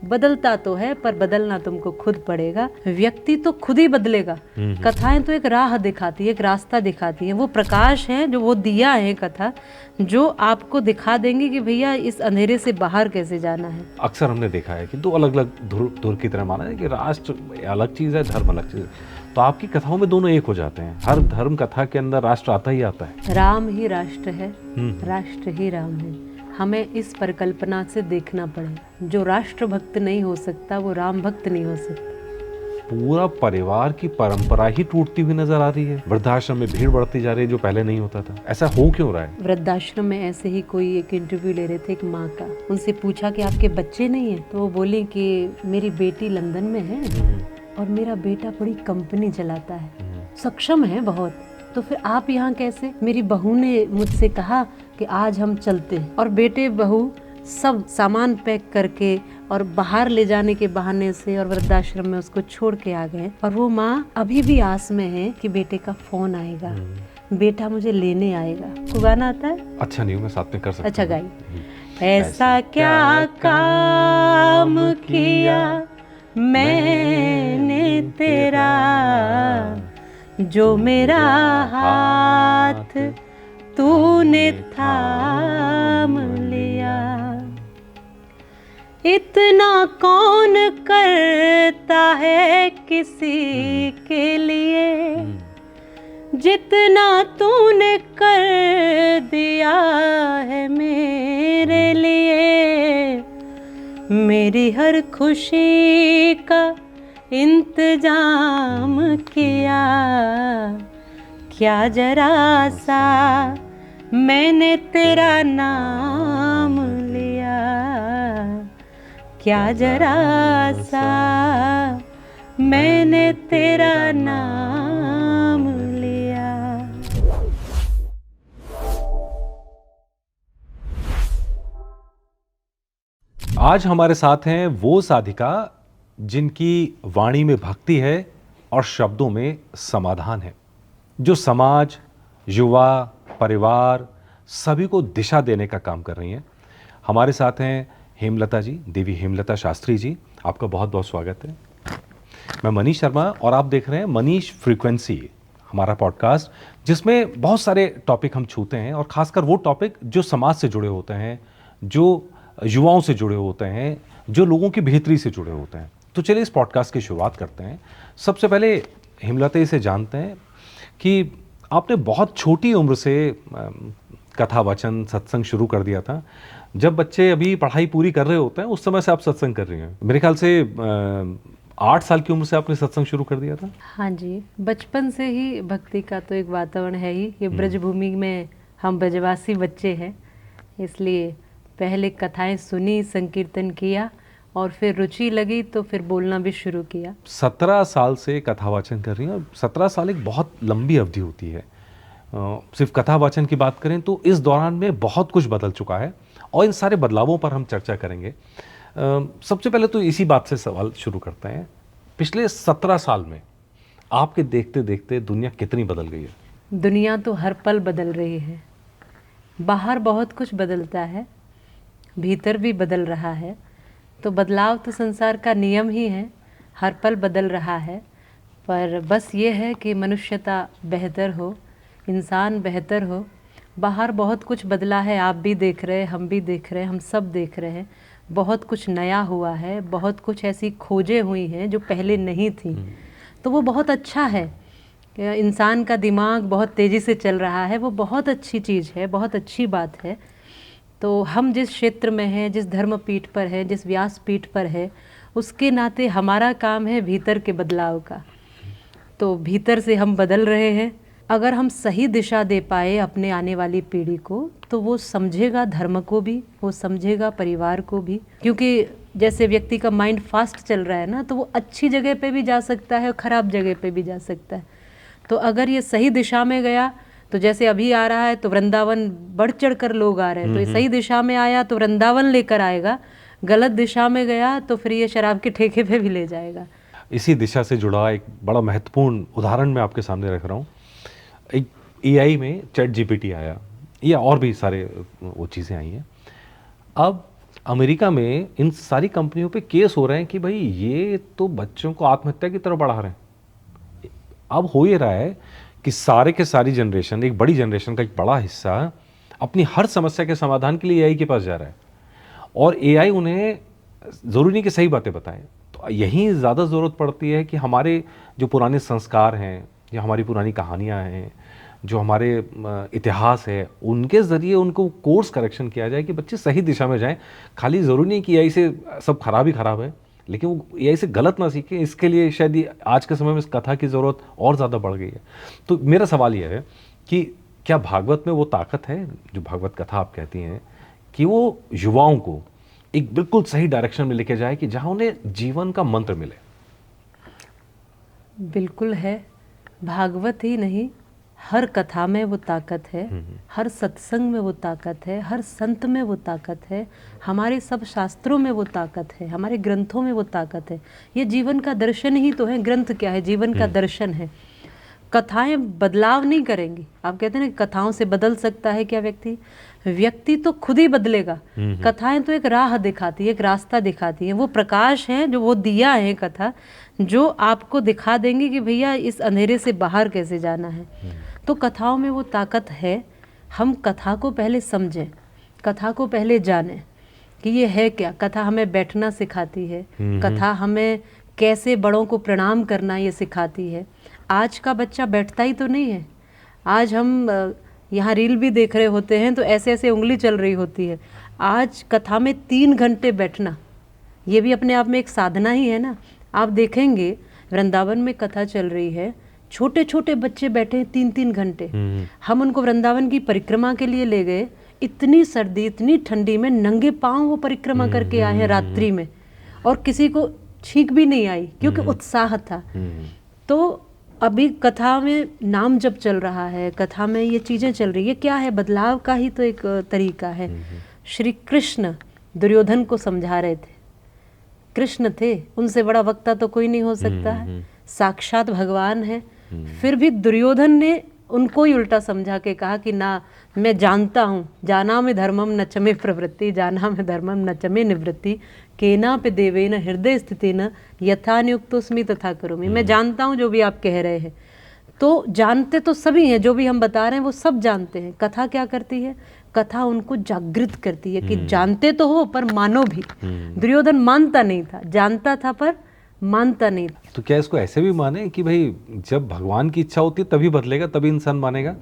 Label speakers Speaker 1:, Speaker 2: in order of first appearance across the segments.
Speaker 1: बदलता तो है पर बदलना तुमको खुद पड़ेगा। व्यक्ति तो खुद ही बदलेगा। कथाएं तो एक राह दिखाती है, एक रास्ता दिखाती है। वो प्रकाश है, जो वो दिया है कथा, जो आपको दिखा देंगे कि भैया इस अंधेरे से बाहर कैसे जाना है।
Speaker 2: अक्सर हमने देखा है कि दो अलग अलग धुर की तरह माना है कि राष्ट्र अलग चीज़ है, धर्म अलग चीज़ है। तो आपकी कथाओं में दोनों एक हो जाते हैं। हर धर्म कथा के अंदर राष्ट्र आता ही आता है।
Speaker 1: राम ही राष्ट्र है, राष्ट्र ही राम है। हमें इस परिकल्पना से देखना पड़ेगा। जो राष्ट्र भक्त नहीं हो सकता वो राम भक्त नहीं हो सकता।
Speaker 2: पूरा परिवार की परंपरा ही टूटती हुई नजर आ रही है। वृद्धाश्रम में भीड़ बढ़ती जा रही है जो पहले नहीं होता था। ऐसा हो क्यों रहा है?
Speaker 1: वृद्धाश्रम में ऐसे ही कोई एक इंटरव्यू ले रहे थे एक माँ का। उनसे पूछा कि आपके बच्चे नहीं हैं? तो वो बोली कि मेरी बेटी लंदन में है और मेरा बेटा बड़ी कंपनी चलाता है, सक्षम है बहुत। तो फिर आप यहाँ कैसे? मेरी बहू ने मुझसे कहा कि आज हम चलते हैं, और बेटे बहू सब सामान पैक करके और बाहर ले जाने के बहाने से और वृद्धाश्रम में उसको छोड़ के आ गए। और वो माँ अभी भी आस में है कि बेटे का फोन आएगा, बेटा मुझे लेने आएगा। को गाना आता है?
Speaker 2: अच्छा नहीं, मैं साथ में कर सकता हूँ।
Speaker 1: अच्छा गाइए। ऐसा क्या काम किया मैंने तेरा, जो मेरा हाथ तूने थाम लिया। इतना कौन करता है किसी के लिए, जितना तूने कर दिया है मेरे लिए। मेरी हर खुशी का इंतजाम किया, क्या जरा सा मैंने तेरा नाम लिया, क्या जरा सा मैंने तेरा नाम लिया।
Speaker 2: आज हमारे साथ हैं वो साधिका जिनकी वाणी में भक्ति है और शब्दों में समाधान है, जो समाज, युवा, परिवार सभी को दिशा देने का काम कर रही हैं। हमारे साथ हैं हेमलता जी, देवी हेमलता शास्त्री जी। आपका बहुत बहुत स्वागत है। मैं मनीष शर्मा और आप देख रहे हैं मनीष फ्रीक्वेंसी, हमारा पॉडकास्ट जिसमें बहुत सारे टॉपिक हम छूते हैं, और खासकर वो टॉपिक जो समाज से जुड़े होते हैं, जो युवाओं से जुड़े होते हैं, जो लोगों की बेहतरी से जुड़े होते हैं। तो चलिए इस पॉडकास्ट की शुरुआत करते हैं। सबसे पहले हेमलता जी से जानते हैं कि आपने बहुत छोटी उम्र से कथा वचन सत्संग शुरू कर दिया था। जब बच्चे अभी पढ़ाई पूरी कर रहे होते हैं उस समय से आप सत्संग कर रही हैं। मेरे ख्याल से 8 साल की उम्र से आपने सत्संग शुरू कर दिया था।
Speaker 1: हाँ जी, बचपन से ही भक्ति का तो एक वातावरण है ही। ये ब्रजभूमि में हम ब्रजवासी बच्चे हैं, इसलिए पहले कथाएं सुनी, संकीर्तन किया और फिर रुचि लगी तो फिर बोलना भी शुरू किया।
Speaker 2: 17 साल से कथा वाचन कर रही हैं, और 17 साल एक बहुत लंबी अवधि होती है। सिर्फ कथा वाचन की बात करें तो इस दौरान में बहुत कुछ बदल चुका है, और इन सारे बदलावों पर हम चर्चा करेंगे। सबसे पहले तो इसी बात से सवाल शुरू करते हैं। पिछले 17 साल में आपके देखते देखते दुनिया कितनी बदल गई है?
Speaker 1: दुनिया तो हर पल बदल रही है। बाहर बहुत कुछ बदलता है, भीतर भी बदल रहा है। तो बदलाव तो संसार का नियम ही है, हर पल बदल रहा है। पर बस ये है कि मनुष्यता बेहतर हो, इंसान बेहतर हो। बाहर बहुत कुछ बदला है, आप भी देख रहे हैं, हम भी देख रहे हैं, हम सब देख रहे हैं। बहुत कुछ नया हुआ है, बहुत कुछ ऐसी खोजें हुई हैं जो पहले नहीं थी। तो वो बहुत अच्छा है। इंसान का दिमाग बहुत तेज़ी से चल रहा है, वो बहुत अच्छी चीज़ है, बहुत अच्छी बात है। तो हम जिस क्षेत्र में हैं, जिस धर्म पीठ पर है, जिस व्यास पीठ पर है, उसके नाते हमारा काम है भीतर के बदलाव का। तो भीतर से हम बदल रहे हैं। अगर हम सही दिशा दे पाए अपने आने वाली पीढ़ी को, तो वो समझेगा धर्म को भी, वो समझेगा परिवार को भी। क्योंकि जैसे व्यक्ति का माइंड फास्ट चल रहा है ना, तो वो अच्छी जगह पे भी जा सकता है और ख़राब जगह पे भी जा सकता है। तो अगर ये सही दिशा में गया, तो जैसे अभी आ रहा है तो वृंदावन बढ़ चढ़ कर लोग आ रहे हैं, तो ये सही दिशा में आया तो वृंदावन लेकर आएगा। गलत दिशा में गया तो फिर ये शराब के ठेके पे भी ले जाएगा।
Speaker 2: इसी दिशा से जुड़ा एक बड़ा महत्वपूर्ण उदाहरण मैं आपके सामने रख रहा हूँ। एक एआई में चैट जीपीटी आया, या और भी सारे वो चीज़ें आई हैं। अब अमेरिका में इन सारी कंपनियों पे केस हो रहे हैं कि भाई ये तो बच्चों को आत्महत्या की तरफ बढ़ा रहे हैं। अब हो ये रहा है कि सारे के सारी जनरेशन, एक बड़ी जनरेशन का एक बड़ा हिस्सा अपनी हर समस्या के समाधान के लिए एआई के पास जा रहा है, और एआई उन्हें ज़रूरी नहीं कि सही बातें बताएं। तो यहीं ज़्यादा ज़रूरत पड़ती है कि हमारे जो पुराने संस्कार हैं या हमारी पुरानी कहानियाँ हैं, जो हमारे इतिहास है, उनके ज़रिए उनको कोर्स करेक्शन किया जाए कि बच्चे सही दिशा में जाएं। खाली ज़रूरी नहीं कि एआई से सब खराब ही खराब है, लेकिन वो एआई से गलत ना सीखें। इसके लिए शायद ये आज के समय में इस कथा की ज़रूरत और ज़्यादा बढ़ गई है। तो मेरा सवाल ये है कि क्या भागवत में वो ताकत है, जो भागवत कथा आप कहती हैं, कि वो युवाओं को एक बिल्कुल सही डायरेक्शन में लेके जाए कि जहाँ उन्हें जीवन का मंत्र मिले?
Speaker 1: बिल्कुल है। भागवत ही नहीं, हर कथा में वो ताकत है, हर सत्संग में वो ताकत है, हर संत में वो ताकत है, हमारे सब शास्त्रों में वो ताकत है, हमारे ग्रंथों में वो ताकत है। ये जीवन का दर्शन ही तो है। ग्रंथ क्या है? जीवन का दर्शन है। कथाएं बदलाव नहीं करेंगी। आप कहते हैं ना कथाओं से बदल सकता है क्या व्यक्ति? व्यक्ति तो खुद ही बदलेगा। कथाएं तो एक राह दिखाती है, एक रास्ता दिखाती है। वो प्रकाश है, जो वो दिया है कथा, जो आपको दिखा देंगे कि भैया इस अंधेरे से बाहर कैसे जाना है। तो कथाओं में वो ताकत है। हम कथा को पहले समझें, कथा को पहले जानें कि ये है क्या। कथा हमें बैठना सिखाती है, कथा हमें कैसे बड़ों को प्रणाम करना ये सिखाती है। आज का बच्चा बैठता ही तो नहीं है। आज हम यहाँ रील भी देख रहे होते हैं तो ऐसे ऐसे उंगली चल रही होती है। आज कथा में 3 घंटे बैठना, ये भी अपने आप में एक साधना ही है ना। आप देखेंगे वृंदावन में कथा चल रही है, छोटे छोटे बच्चे बैठे हैं 3-3 घंटे। हम उनको वृंदावन की परिक्रमा के लिए ले गए, इतनी सर्दी इतनी ठंडी में नंगे पांव वो परिक्रमा करके आए हैं रात्रि में, और किसी को छींक भी नहीं आई क्योंकि उत्साह था। तो अभी कथा में नाम जब चल रहा है, कथा में ये चीज़ें चल रही है, क्या है? बदलाव का ही तो एक तरीका है। श्री कृष्ण दुर्योधन को समझा रहे थे। कृष्ण थे, उनसे बड़ा वक्ता तो कोई नहीं हो सकता है, साक्षात भगवान है। फिर भी दुर्योधन ने उनको ही उल्टा समझा के कहा कि ना, मैं जानता हूँ, जाना में धर्मम न चमे प्रवृत्ति, जाना में धर्मम न चमे निवृत्ति, केना पे देवेन हृदय स्थितेन यथा नियुक्तोस्मि तथा करोमि। मैं जानता हूँ जो भी आप कह रहे हैं। तो जानते तो सभी हैं, जो भी हम बता रहे हैं वो सब जानते हैं। कथा क्या करती है? कथा उनको जागृत करती है कि जानते तो हो पर मानो भी। दुर्योधन मानता नहीं था, जानता था पर मानता नहीं था।
Speaker 2: तो क्या इसको ऐसे भी माने कि भाई जब भगवान की इच्छा होती है तभी बदलेगा, तभी इंसान मानेगा,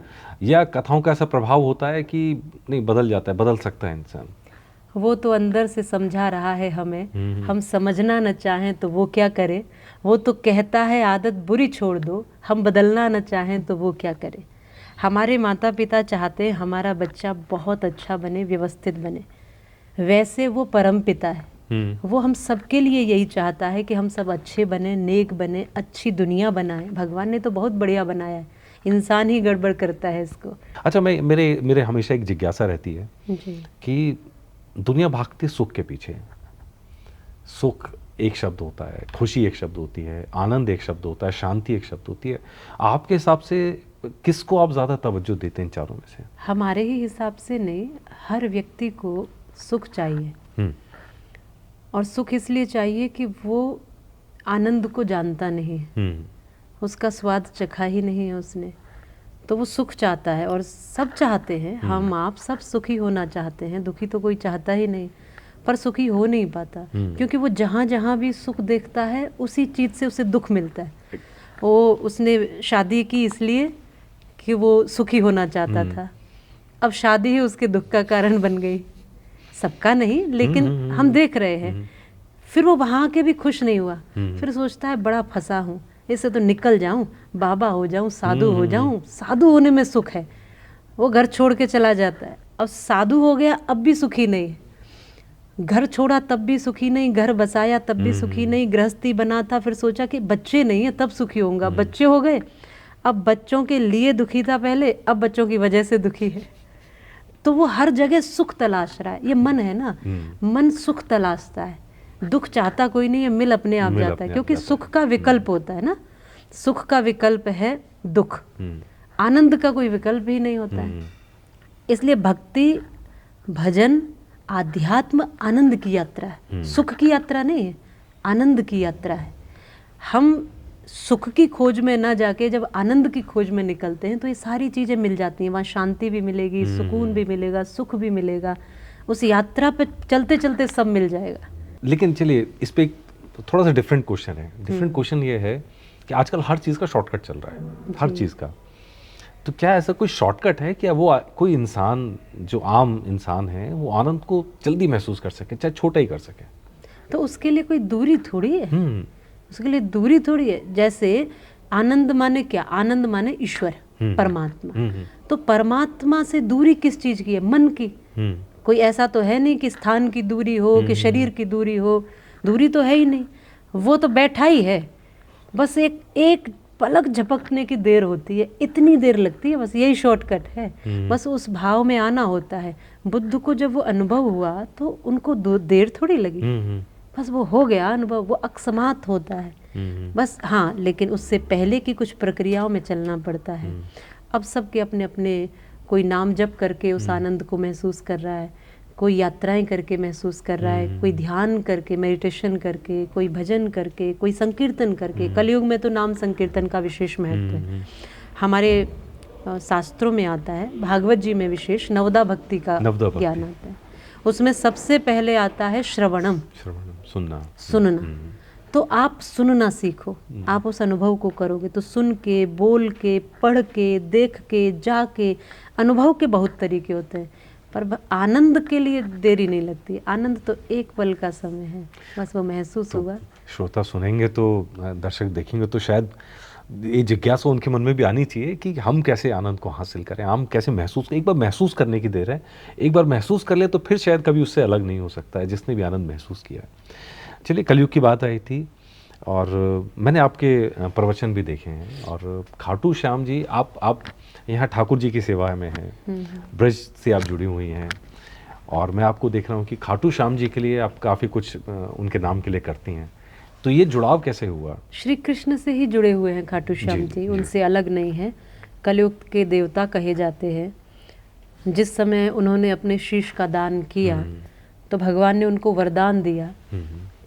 Speaker 2: या कथाओं का ऐसा प्रभाव होता है कि नहीं, बदल जाता है, बदल सकता है इंसान?
Speaker 1: वो तो अंदर से समझा रहा है हमें। हम समझना न चाहें तो वो क्या करे? वो तो कहता है आदत बुरी छोड़ दो, हम बदलना न चाहें तो वो क्या करे? हमारे माता पिता चाहते हैं हमारा बच्चा बहुत अच्छा बने, व्यवस्थित बने। वैसे वो परम पिता है, वो हम सबके लिए यही चाहता है कि हम सब अच्छे बने, नेक बने, अच्छी दुनिया बनाएं। भगवान ने तो बहुत बढ़िया बनाया है, इंसान ही गड़बड़ करता है इसको।
Speaker 2: अच्छा, मेरे हमेशा एक जिज्ञासा रहती है
Speaker 1: जी।
Speaker 2: कि दुनिया भागती सुख के पीछे। सुख एक शब्द होता है, खुशी एक शब्द होती है, आनंद एक शब्द होता है, शांति एक शब्द होती है। आपके हिसाब से किसको आप ज़्यादा तवज्जो देते हैं इन चारों में से?
Speaker 1: हमारे ही हिसाब से नहीं, हर व्यक्ति को सुख चाहिए। और सुख इसलिए चाहिए कि वो आनंद को जानता नहीं है, उसका स्वाद चखा ही नहीं है उसने, तो वो सुख चाहता है। और सब चाहते हैं, हम आप सब सुखी होना चाहते हैं, दुखी तो कोई चाहता ही नहीं, पर सुखी हो नहीं पाता क्योंकि वो जहाँ जहाँ भी सुख देखता है उसी चीज़ से उसे दुख मिलता है। वो उसने शादी की इसलिए कि वो सुखी होना चाहता था, अब शादी ही उसके दुख का कारण बन गई। सबका नहीं, लेकिन हम देख रहे हैं। फिर वो वहाँ के भी खुश नहीं हुआ, फिर सोचता है बड़ा फंसा हूँ, इससे तो निकल जाऊं, बाबा हो जाऊं, साधु हो जाऊं, साधु होने में सुख है। वो घर छोड़ के चला जाता है। अब साधु हो गया, अब भी सुखी नहीं है। घर छोड़ा तब भी सुखी नहीं, घर बसाया तब भी सुखी नहीं, गृहस्थी बना था, फिर सोचा कि बच्चे नहीं है तब सुखी होऊंगा, बच्चे हो गए, अब बच्चों के लिए दुखी था पहले, अब बच्चों की वजह से दुखी है। तो वो हर जगह सुख तलाश रहा है। ये मन है ना, मन सुख तलाशता है, दुख चाहता कोई नहीं है, मिल अपने आप जाता है, क्योंकि सुख का विकल्प होता है ना। सुख का विकल्प है दुख, आनंद का कोई विकल्प ही नहीं होता है। इसलिए भक्ति, भजन, आध्यात्म आनंद की यात्रा है, सुख की यात्रा नहीं है, आनंद की यात्रा है। हम सुख की खोज में ना जाके जब आनंद की खोज में निकलते हैं तो ये सारी चीज़ें मिल जाती हैं। वहाँ शांति भी मिलेगी, सुकून भी मिलेगा, सुख भी मिलेगा। उस यात्रा पे चलते चलते सब मिल जाएगा।
Speaker 2: लेकिन चलिए इस पे एक थोड़ा सा डिफरेंट क्वेश्चन है। डिफरेंट क्वेश्चन ये है कि आजकल हर चीज़ का शॉर्टकट चल रहा है, हर चीज़ का। तो क्या ऐसा कोई शॉर्टकट है क्या वो कोई इंसान जो आम इंसान है वो आनंद को जल्दी महसूस कर सके, चाहे छोटा ही कर सके?
Speaker 1: तो उसके लिए कोई दूरी थोड़ी है, उसके लिए दूरी थोड़ी है। जैसे आनंद माने क्या? आनंद माने ईश्वर, परमात्मा। तो परमात्मा से दूरी किस चीज़ की है? मन की। कोई ऐसा तो है नहीं कि स्थान की दूरी हो, कि शरीर की दूरी हो, दूरी तो है ही नहीं। वो तो बैठा ही है, बस एक पलक झपकने की देर होती है, इतनी देर लगती है, बस यही शॉर्टकट है। बस उस भाव में आना होता है। बुद्ध को जब वो अनुभव हुआ तो उनको देर थोड़ी लगी, बस वो हो गया अनुभव, वो अकस्मात होता है बस। हाँ, लेकिन उससे पहले की कुछ प्रक्रियाओं में चलना पड़ता है। अब सबके अपने अपने, कोई नाम जप करके उस आनंद को महसूस कर रहा है, कोई यात्राएं करके महसूस कर रहा है, कोई ध्यान करके, मेडिटेशन करके, कोई भजन करके, कोई संकीर्तन करके। कलयुग में तो नाम संकीर्तन का विशेष महत्व है। हमारे शास्त्रों में आता है, भागवत जी में विशेष नवदा भक्ति का ज्ञान आता है। उसमें सबसे पहले आता है श्रवणम, सुनना। तो आप सुनना सीखो, आप उस अनुभव को करोगे तो सुन के, बोल के, पढ़ के, देख के, जा के। अनुभव के बहुत तरीके होते हैं, पर आनंद के लिए देरी नहीं लगती। आनंद तो एक पल का समय है, बस वो महसूस होगा।
Speaker 2: श्रोता सुनेंगे तो, दर्शक देखेंगे तो शायद ये जिज्ञासा उनके मन में भी आनी चाहिए कि हम कैसे आनंद को हासिल करें, हम कैसे महसूस। एक बार महसूस करने की देर है, एक बार महसूस कर ले तो फिर शायद कभी उससे अलग नहीं हो सकता है जिसने भी आनंद महसूस किया है। चलिए, कलयुग की बात आई थी और मैंने आपके प्रवचन भी देखे हैं और खाटू श्याम जी, आप यहाँ ठाकुर जी की सेवा में हैं, ब्रज से आप जुड़ी हुई हैं और मैं आपको देख रहा हूँ कि खाटू श्याम जी के लिए आप काफ़ी कुछ उनके नाम के लिए करती हैं। तो ये जुड़ाव कैसे हुआ?
Speaker 1: श्री कृष्ण से ही जुड़े हुए हैं खाटू श्याम जी, उनसे अलग नहीं है। कलयुग के देवता कहे जाते हैं। जिस समय उन्होंने अपने शीश का दान किया तो भगवान ने उनको वरदान दिया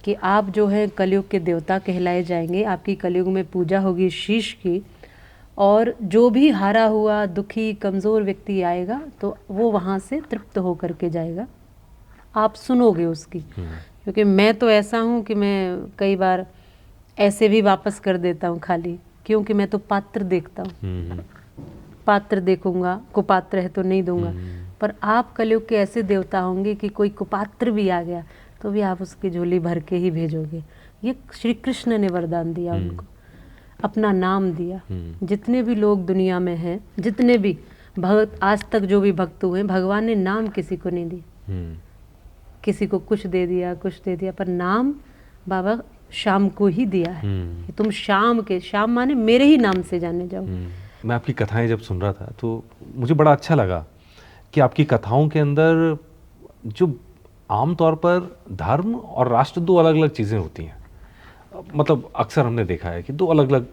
Speaker 1: कि आप जो है कलयुग के देवता कहलाए जाएंगे, आपकी कलयुग में पूजा होगी शीश की, और जो भी हारा हुआ, दुखी, कमज़ोर व्यक्ति आएगा तो वो वहाँ से तृप्त होकर के जाएगा। आप सुनोगे उसकी। क्योंकि मैं तो ऐसा हूँ कि मैं कई बार ऐसे भी वापस कर देता हूँ खाली, क्योंकि मैं तो पात्र देखता हूँ। पात्र देखूंगा, कुपात्र है तो नहीं दूंगा। पर आप कलयुग के ऐसे देवता होंगे कि कोई कुपात्र भी आ गया तो भी आप उसकी झोली भर के ही भेजोगे। ये श्री कृष्ण ने वरदान दिया उनको, अपना नाम दिया। जितने भी लोग दुनिया में हैं, जितने भी भक्त आज तक जो भी भक्त हुए, भगवान ने नाम किसी को नहीं दिया। किसी को कुछ दे दिया, कुछ दे दिया, पर नाम बाबा श्याम को ही दिया है कि तुम श्याम के, श्याम माने मेरे ही नाम से जाने जाओ।
Speaker 2: मैं आपकी कथाएं जब सुन रहा था तो मुझे बड़ा अच्छा लगा कि आपकी कथाओं के अंदर जो आमतौर पर धर्म और राष्ट्र दो अलग अलग चीज़ें होती हैं। मतलब अक्सर हमने देखा है कि दो अलग अलग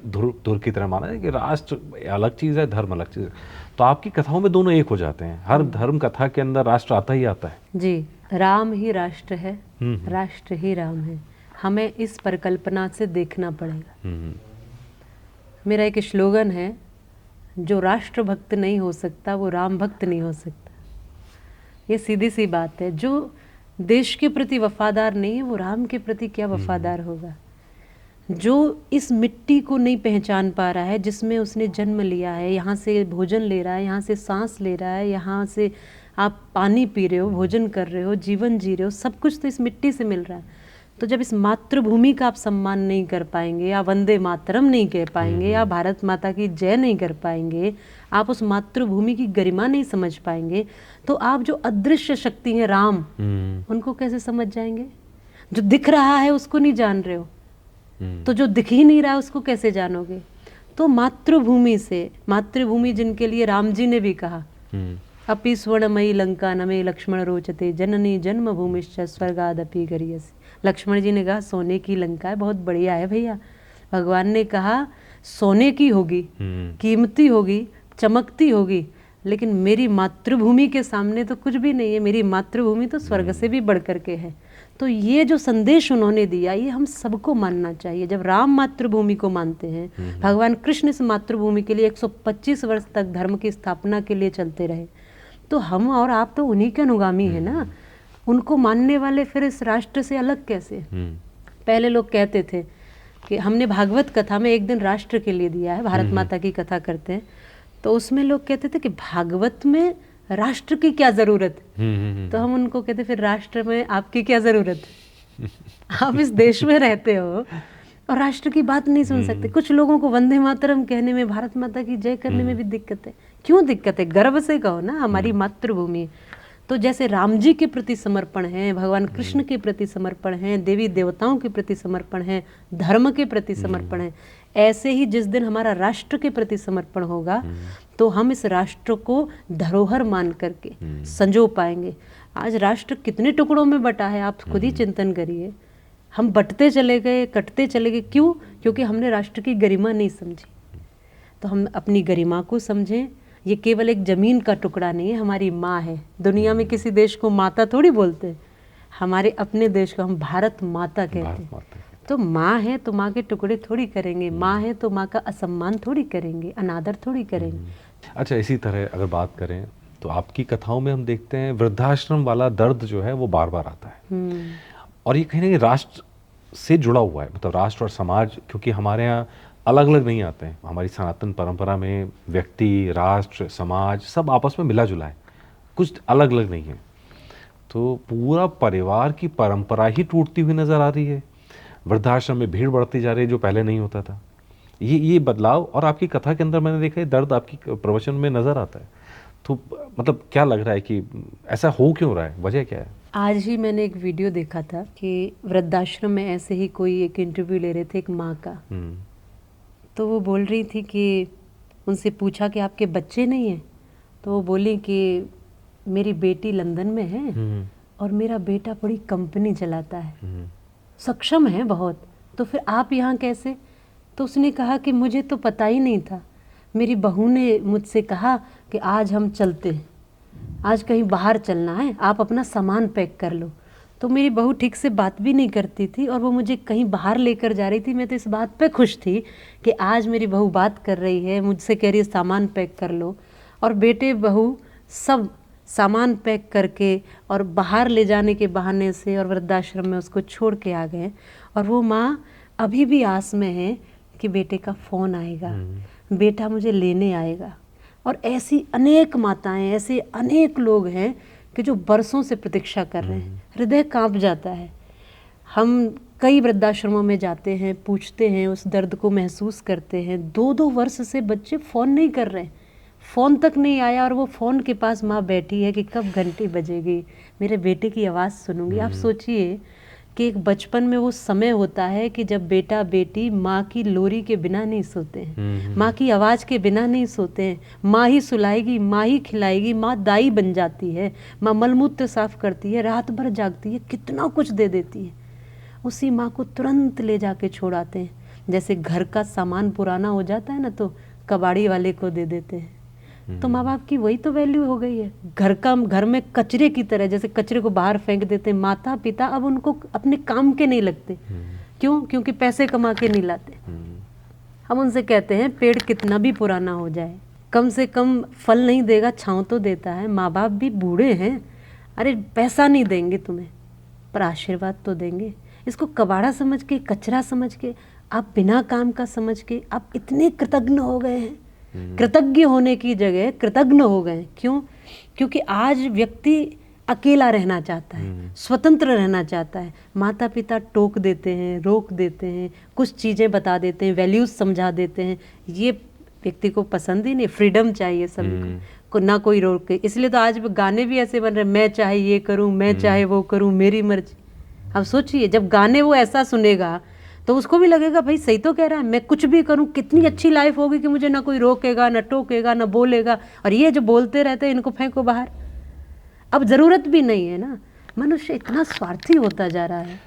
Speaker 2: धुर की तरह माना है कि राष्ट्र अलग चीज़ है, धर्म अलग चीज़ है। तो आपकी कथाओं में दोनों एक हो जाते हैं। हर धर्म कथा के अंदर राष्ट्र आता ही आता है।
Speaker 1: जी, राम ही राष्ट्र है, राष्ट्र ही राम है। हमें इस परिकल्पना से देखना पड़ेगा। मेरा एक स्लोगन है, जो राष्ट्र भक्त नहीं हो सकता वो राम भक्त नहीं हो सकता। ये सीधी सी बात है। जो देश के प्रति वफादार नहीं है वो राम के प्रति क्या वफादार होगा। जो इस मिट्टी को नहीं पहचान पा रहा है जिसमें उसने जन्म लिया है, यहाँ से भोजन ले रहा है, यहाँ से सांस ले रहा है, यहाँ से आप पानी पी रहे हो, भोजन कर रहे हो, जीवन जी रहे हो, सब कुछ तो इस मिट्टी से मिल रहा है। तो जब इस मातृभूमि का आप सम्मान नहीं कर पाएंगे, या वंदे मातरम नहीं कह पाएंगे, या भारत माता की जय नहीं कर पाएंगे, आप उस मातृभूमि की गरिमा नहीं समझ पाएंगे, तो आप जो अदृश्य शक्ति है राम, उनको कैसे समझ जाएंगे? जो दिख रहा है उसको नहीं जान रहे हो, तो जो दिख ही नहीं रहा है उसको कैसे जानोगे? तो मातृभूमि से, मातृभूमि जिनके लिए राम जी ने भी कहा, अपि स्वर्णमयी लंका नमे लक्ष्मण रोचते जननी जन्मभूमिश्च स्वर्गादपि गरीयसी। लक्ष्मण जी ने कहा सोने की लंका है, बहुत बढ़िया है भैया। भगवान ने कहा सोने की होगी, कीमती होगी, चमकती होगी, लेकिन मेरी मातृभूमि के सामने तो कुछ भी नहीं है। मेरी मातृभूमि तो स्वर्ग से भी बढ़ करके है। तो ये जो संदेश उन्होंने दिया, ये हम सबको मानना चाहिए। जब राम मातृभूमि को मानते हैं, भगवान कृष्ण इस मातृभूमि के लिए 125 वर्ष तक धर्म की स्थापना के लिए चलते रहे, तो हम और आप तो उन्हीं के अनुगामी हैं ना। उनको मानने वाले फिर इस राष्ट्र से अलग कैसे? पहले लोग कहते थे कि हमने भागवत कथा में एक दिन राष्ट्र के लिए दिया है, भारत माता की कथा करते हैं, तो उसमें लोग कहते थे कि भागवत में राष्ट्र की क्या जरूरत है? तो हम उनको कहते फिर राष्ट्र में आपकी क्या जरूरत है? आप इस देश में रहते हो और राष्ट्र की बात नहीं सुन सकते। कुछ लोगों को वंदे मातरम कहने में, भारत माता की जय करने में भी दिक्कत है। क्यों दिक्कत है? गर्व से कहो ना, हमारी मातृभूमि। तो जैसे राम जी के प्रति समर्पण है, भगवान कृष्ण के प्रति समर्पण है, देवी देवताओं के प्रति समर्पण है, धर्म के प्रति समर्पण है, ऐसे ही जिस दिन हमारा राष्ट्र के प्रति समर्पण होगा तो हम इस राष्ट्र को धरोहर मान करके संजो पाएंगे। आज राष्ट्र कितने टुकड़ों में बटा है, आप खुद ही चिंतन करिए। हम बंटते चले गए, कटते चले गए। क्यों? क्योंकि हमने राष्ट्र की गरिमा नहीं समझी। तो हम अपनी गरिमा को समझें। ये केवल एक जमीन का टुकड़ा नहीं है, हमारी माँ है। दुनिया में किसी देश को माता थोड़ी बोलते हैं, हमारे अपने देश को हम भारत माता कहते हैं। तो माँ है तो माँ के टुकड़े थोड़ी करेंगे, माँ है तो माँ का असम्मान थोड़ी करेंगे, अनादर थोड़ी करेंगे।
Speaker 2: अच्छा, इसी तरह अगर बात करें तो आपकी कथाओं में हम देखते हैं वृद्धाश्रम वाला दर्द जो है वो बार बार आता है, और ये कहीं ना कहीं राष्ट्र से जुड़ा हुआ है। मतलब राष्ट्र और समाज, क्योंकि हमारे यहाँ अलग अलग नहीं आते हैं। हमारी सनातन परंपरा में व्यक्ति, राष्ट्र, समाज सब आपस में मिला जुला है, कुछ अलग अलग नहीं है। तो पूरा परिवार की परंपरा ही टूटती हुई नजर आ रही है। वृद्धाश्रम में भीड़ बढ़ती जा रही है जो पहले नहीं होता था। ये बदलाव, और आपकी कथा के अंदर मैंने देखा है दर्द आपकी प्रवचन में नजर आता है। तो मतलब क्या लग रहा है कि ऐसा हो क्यों रहा है, वजह क्या है?
Speaker 1: आज ही मैंने एक वीडियो देखा था कि वृद्धाश्रम में ऐसे ही कोई एक इंटरव्यू ले रहे थे एक माँ का। तो वो बोल रही थी कि उनसे पूछा कि आपके बच्चे नहीं हैं? तो वो बोली कि मेरी बेटी लंदन में है और मेरा बेटा बड़ी कंपनी चलाता है, सक्षम है बहुत, तो फिर आप यहाँ कैसे? तो उसने कहा कि मुझे तो पता ही नहीं था, मेरी बहू ने मुझसे कहा कि आज हम चलते हैं, आज कहीं बाहर चलना है, आप अपना सामान पैक कर लो। तो मेरी बहू ठीक से बात भी नहीं करती थी और वो मुझे कहीं बाहर लेकर जा रही थी। मैं तो इस बात पे खुश थी कि आज मेरी बहू बात कर रही है, मुझसे कह रही है सामान पैक कर लो। और बेटे बहू सब सामान पैक करके और बाहर ले जाने के बहाने से और वृद्धाश्रम में उसको छोड़ के आ गए। और वो माँ अभी भी आस में है कि बेटे का फ़ोन आएगा, बेटा मुझे लेने आएगा। और ऐसी अनेक माताएं, ऐसे अनेक लोग हैं कि जो बरसों से प्रतीक्षा कर रहे हैं। हृदय कांप जाता है। हम कई वृद्धाश्रमों में जाते हैं, पूछते हैं, उस दर्द को महसूस करते हैं। 2-2 वर्ष से बच्चे फ़ोन नहीं कर रहे, फ़ोन तक नहीं आया और वो फ़ोन के पास माँ बैठी है कि कब घंटी बजेगी, मेरे बेटे की आवाज़ सुनूंगी। आप सोचिए कि एक बचपन में वो समय होता है कि जब बेटा बेटी माँ की लोरी के बिना नहीं सोते हैं, माँ की आवाज़ के बिना नहीं सोते हैं। माँ ही सुलाएगी, माँ ही खिलाएगी, माँ दाई बन जाती है, माँ मलमूत्र साफ करती है, रात भर जागती है, कितना कुछ दे देती है। उसी माँ को तुरंत ले जाके छोड़ाते हैं। जैसे घर का सामान पुराना हो जाता है ना तो कबाड़ी वाले को दे देते हैं। तो माँ बाप की वही तो वैल्यू हो गई है। घर में कचरे की तरह, जैसे कचरे को बाहर फेंक देते हैं, माता पिता अब उनको अपने काम के नहीं लगते। क्यों? क्योंकि पैसे कमा के नहीं लाते। हम उनसे कहते हैं पेड़ कितना भी पुराना हो जाए, कम से कम फल नहीं देगा, छाँव तो देता है। माँ बाप भी बूढ़े हैं, अरे पैसा नहीं देंगे तुम्हें पर आशीर्वाद तो देंगे। इसको कबाड़ा समझ के, कचरा समझ के, आप बिना काम का समझ के आप इतने कृतज्ञ हो गए हैं। कृतज्ञ होने की जगह कृतज्ञ हो गए। क्यों? क्योंकि आज व्यक्ति अकेला रहना चाहता है, स्वतंत्र रहना चाहता है। माता पिता टोक देते हैं, रोक देते हैं, कुछ चीज़ें बता देते हैं, वैल्यूज समझा देते हैं। ये व्यक्ति को पसंद ही नहीं। फ्रीडम चाहिए सभी को, ना कोई रोके। इसलिए तो आज गाने भी ऐसे बन रहे, मैं चाहे ये करूं, मैं चाहे वो करूं, मेरी मर्जी। अब सोचिए जब गाने वो ऐसा सुनेगा तो उसको भी लगेगा भाई सही तो कह रहा है, मैं कुछ भी करूं कितनी अच्छी लाइफ होगी कि मुझे ना कोई रोकेगा, ना टोकेगा, ना बोलेगा। और ये जो बोलते रहते हैं इनको फेंको बाहर। अब ज़रूरत भी नहीं है ना। मनुष्य इतना स्वार्थी होता जा रहा है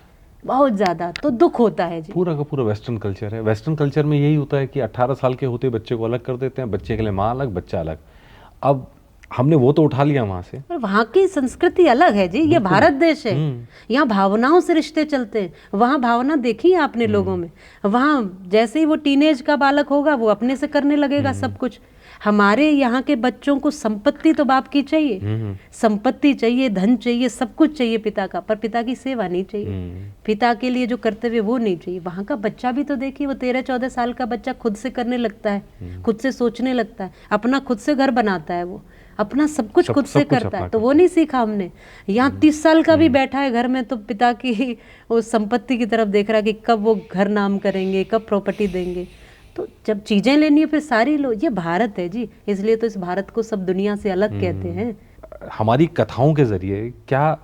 Speaker 1: बहुत ज़्यादा, तो दुख होता है जी।
Speaker 2: पूरा का पूरा वेस्टर्न कल्चर है। वेस्टर्न कल्चर में यही होता है कि 18 साल के होते बच्चे को अलग कर देते हैं, बच्चे के लिए माँ अलग, बच्चा अलग। अब हमने वो तो उठा लिया वहां से।
Speaker 1: पर वहाँ की संस्कृति अलग है जी, ये भारत देश है, यहाँ भावनाओं से रिश्ते चलते हैं। वहाँ भावना देखी है आपने लोगों में, वहाँ जैसे ही वो टीनेज का बालक होगा वो अपने से करने लगेगा सब कुछ। हमारे यहाँ के बच्चों को संपत्ति तो बाप की चाहिए, संपत्ति चाहिए, धन चाहिए, सब कुछ चाहिए पिता का, पर पिता की सेवा नहीं चाहिए, पिता के लिए जो कर्तव्य वो नहीं चाहिए। वहाँ का बच्चा भी तो देखिए, वो 13-14 साल का बच्चा खुद से करने लगता है, खुद से सोचने लगता है, अपना खुद से घर बनाता है, वो अपना सब कुछ खुद से करता है। तो वो नहीं सीखा हमने। यहाँ 30 साल का भी बैठा है घर में तो पिता की उस संपत्ति की तरफ देख रहा है कि कब वो घर नाम करेंगे, कब प्रॉपर्टी देंगे। तो जब चीजें लेनी है फिर सारी लो। ये भारत है जी, इसलिए तो इस भारत को सब दुनिया से अलग कहते हैं।
Speaker 2: हमारी कथाओं के जरिए क्या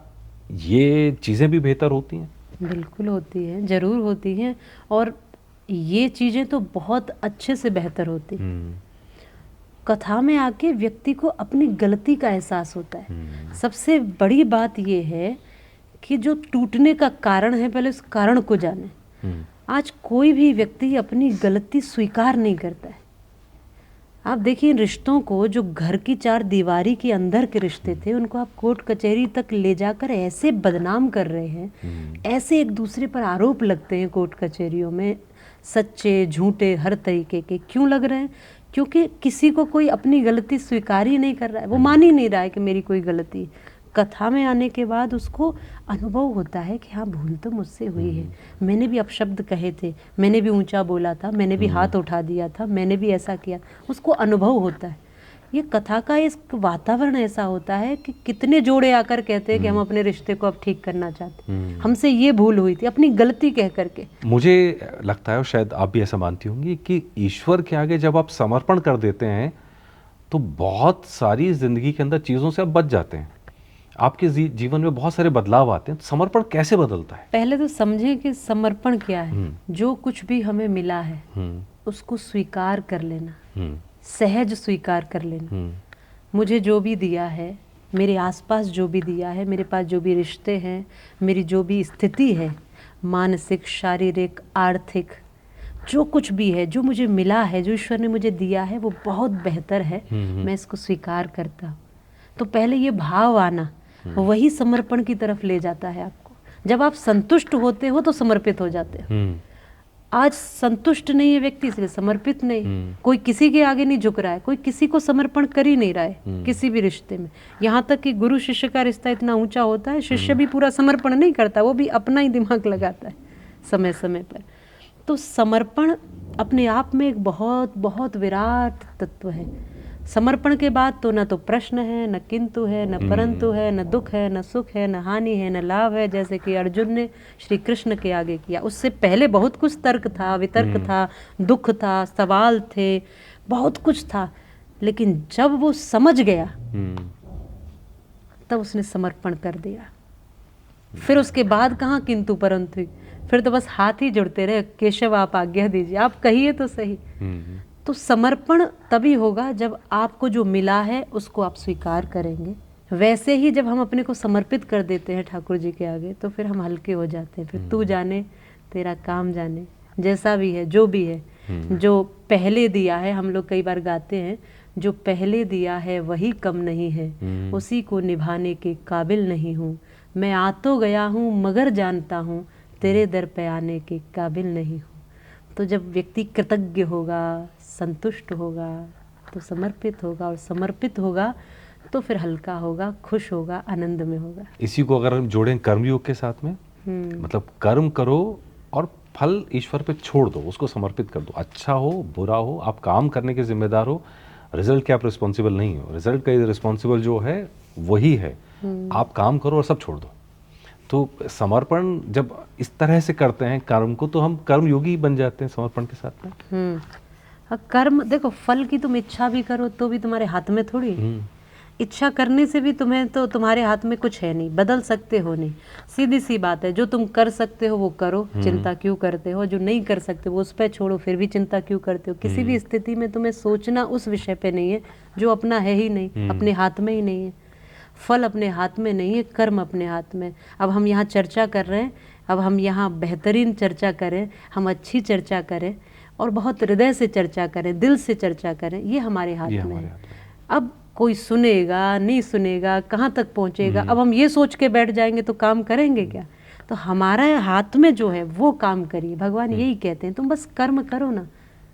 Speaker 2: ये चीजें भी बेहतर होती हैं?
Speaker 1: बिल्कुल होती हैं, जरूर होती हैं, और ये चीजें तो बहुत अच्छे से बेहतर होती हैं। कथा में आके व्यक्ति को अपनी गलती का एहसास होता है। सबसे बड़ी बात ये है कि जो टूटने का कारण है पहले उस कारण को जाने। आज कोई भी व्यक्ति अपनी गलती स्वीकार नहीं करता है। आप देखिए रिश्तों को, जो घर की 4 दीवारी के अंदर के रिश्ते थे, उनको आप कोर्ट कचहरी तक ले जाकर ऐसे बदनाम कर रहे हैं, ऐसे एक दूसरे पर आरोप लगते हैं कोर्ट कचहरियों में, सच्चे झूठे हर तरीके के। क्यों लग रहे हैं? क्योंकि किसी को कोई अपनी गलती स्वीकार ही नहीं कर रहा है, वो मान ही नहीं रहा है कि मेरी कोई गलती। कथा में आने के बाद उसको अनुभव होता है कि हाँ भूल तो मुझसे हुई है, मैंने भी अपशब्द कहे थे, मैंने भी ऊंचा बोला था, मैंने भी हाथ उठा दिया था, मैंने भी ऐसा किया, उसको अनुभव होता है। ये कथा का इस वातावरण ऐसा होता है कि कितने जोड़े आकर कहते हैं कि हम अपने रिश्ते को अब ठीक करना चाहते हैं, हमसे ये भूल हुई थी, अपनी गलती कह करके।
Speaker 2: मुझे लगता है, और शायद आप भी ऐसा मानती होंगी, कि ईश्वर के आगे जब आप समर्पण कर देते हैं तो बहुत सारी जिंदगी के अंदर चीजों से आप बच जाते हैं। आपके जीवन में बहुत सारे बदलाव आते हैं। समर्पण कैसे बदलता है?
Speaker 1: पहले तो समझें कि समर्पण क्या है। जो कुछ भी हमें मिला है उसको स्वीकार कर लेना, सहज स्वीकार कर लेना। मुझे जो भी दिया है, मेरे आसपास जो भी दिया है, मेरे पास जो भी रिश्ते हैं, मेरी जो भी स्थिति है, मानसिक, शारीरिक, आर्थिक, जो कुछ भी है, जो मुझे मिला है, जो ईश्वर ने मुझे दिया है, वो बहुत बेहतर है, मैं इसको स्वीकार करता हूँ। तो पहले ये भाव आना वही समर्पण की तरफ ले जाता है आपको। जब आप संतुष्ट होते हो तो समर्पित हो जाते हो। आज संतुष्ट नहीं है व्यक्ति, इसलिए समर्पित नहीं। कोई किसी के आगे नहीं झुक रहा है, कोई किसी को समर्पण कर ही नहीं रहा है किसी भी रिश्ते में। यहाँ तक कि गुरु शिष्य का रिश्ता इतना ऊंचा होता है, शिष्य भी पूरा समर्पण नहीं करता, वो भी अपना ही दिमाग लगाता है समय समय पर। तो समर्पण अपने आप में एक बहुत बहुत विराट तत्व है। समर्पण के बाद तो न तो प्रश्न है, न किंतु है, न परंतु है, न दुख है, न सुख है, न हानि है, न लाभ है, जैसे कि अर्जुन ने श्री कृष्ण के आगे किया। उससे पहले बहुत कुछ तर्क था, वितर्क था, दुख था, सवाल थे, बहुत कुछ था, लेकिन जब वो समझ गया तब उसने समर्पण कर दिया। फिर उसके बाद कहाँ किंतु परंतु, फिर तो बस हाथ ही जुड़ते रहे, केशव आप आज्ञा दीजिए, आप कहिए तो सही। तो समर्पण तभी होगा जब आपको जो मिला है उसको आप स्वीकार करेंगे। वैसे ही जब हम अपने को समर्पित कर देते हैं ठाकुर जी के आगे तो फिर हम हल्के हो जाते हैं। फिर तू जाने तेरा काम जाने, जैसा भी है, जो भी है, जो पहले दिया है। हम लोग कई बार गाते हैं, जो पहले दिया है वही कम नहीं है, उसी को निभाने के काबिल नहीं हूँ। मैं आ तो गया हूँ मगर जानता हूँ तेरे दर पे आने के काबिल नहीं हूँ। तो जब व्यक्ति कृतज्ञ होगा, संतुष्ट होगा, तो समर्पित होगा, और समर्पित होगा तो फिर हल्का होगा, खुश होगा, आनंद में होगा।
Speaker 2: इसी को अगर हम जोड़ें कर्मयोग के साथ में, मतलब कर्म करो और फल ईश्वर पे छोड़ दो, उसको समर्पित कर दो। अच्छा हो बुरा हो, आप काम करने के जिम्मेदार हो, रिजल्ट के आप रिस्पॉन्सिबल नहीं हो। रिजल्ट का रिस्पॉन्सिबल जो है वही है। आप काम करो और सब छोड़ दो। तो समर्पण जब इस तरह से करते हैं कर्म को, तो हम कर्मयोगी बन जाते हैं समर्पण के साथ में।
Speaker 1: कर्म देखो, फल की तुम इच्छा भी करो तो भी तुम्हारे हाथ में थोड़ी है। इच्छा करने से भी तुम्हें तो तुम्हारे हाथ में कुछ है नहीं, बदल सकते हो नहीं। सीधी सी बात है, जो तुम कर सकते हो वो करो, चिंता क्यों करते हो? जो नहीं कर सकते वो उस पर छोड़ो, फिर भी चिंता क्यों करते हो? किसी भी स्थिति में तुम्हें सोचना उस विषय पे नहीं है जो अपना है ही नहीं, अपने हाथ में ही नहीं है। फल अपने हाथ में नहीं है, कर्म अपने हाथ में। अब हम यहाँ चर्चा कर रहे हैं, अब हम यहाँ बेहतरीन चर्चा करें, हम अच्छी चर्चा करें और बहुत हृदय से चर्चा करें, दिल से चर्चा करें, ये हमारे हाथ में है। अब कोई सुनेगा नहीं सुनेगा, कहाँ तक पहुँचेगा। अब हम ये सोच के बैठ जाएंगे तो काम करेंगे क्या? तो हमारा हाथ में जो है वो काम करिए। भगवान यही कहते हैं, तुम बस कर्म करो ना,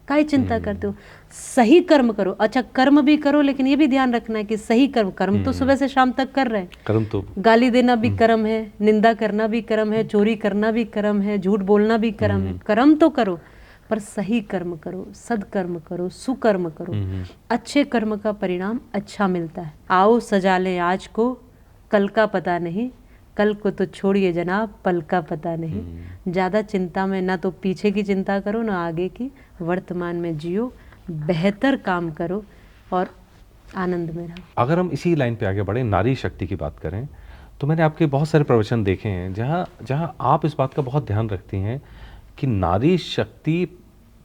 Speaker 1: काहे चिंता करते हो, सही कर्म करो। अच्छा, कर्म भी करो, लेकिन ये भी ध्यान रखना है कि सही कर्म। कर्म तो सुबह से शाम तक कर रहे हैं,
Speaker 2: कर्म तो
Speaker 1: गाली देना भी कर्म है, निंदा करना भी कर्म है, चोरी करना भी कर्म है, झूठ बोलना भी कर्म है। कर्म तो करो, पर सही कर्म करो, सदकर्म करो, सुकर्म करो। अच्छे कर्म का परिणाम अच्छा मिलता है। आओ सजा लें आज को, कल का पता नहीं, कल को तो छोड़िए जनाब, पल का पता नहीं। ज़्यादा चिंता में ना तो पीछे की चिंता करो ना आगे की, वर्तमान में जियो, बेहतर काम करो और आनंद में रहो।
Speaker 2: अगर हम इसी लाइन पे आगे बढ़े, नारी शक्ति की बात करें, तो मैंने आपके बहुत सारे प्रवचन देखे हैं जहाँ आप इस बात का बहुत ध्यान रखती हैं कि नारी शक्ति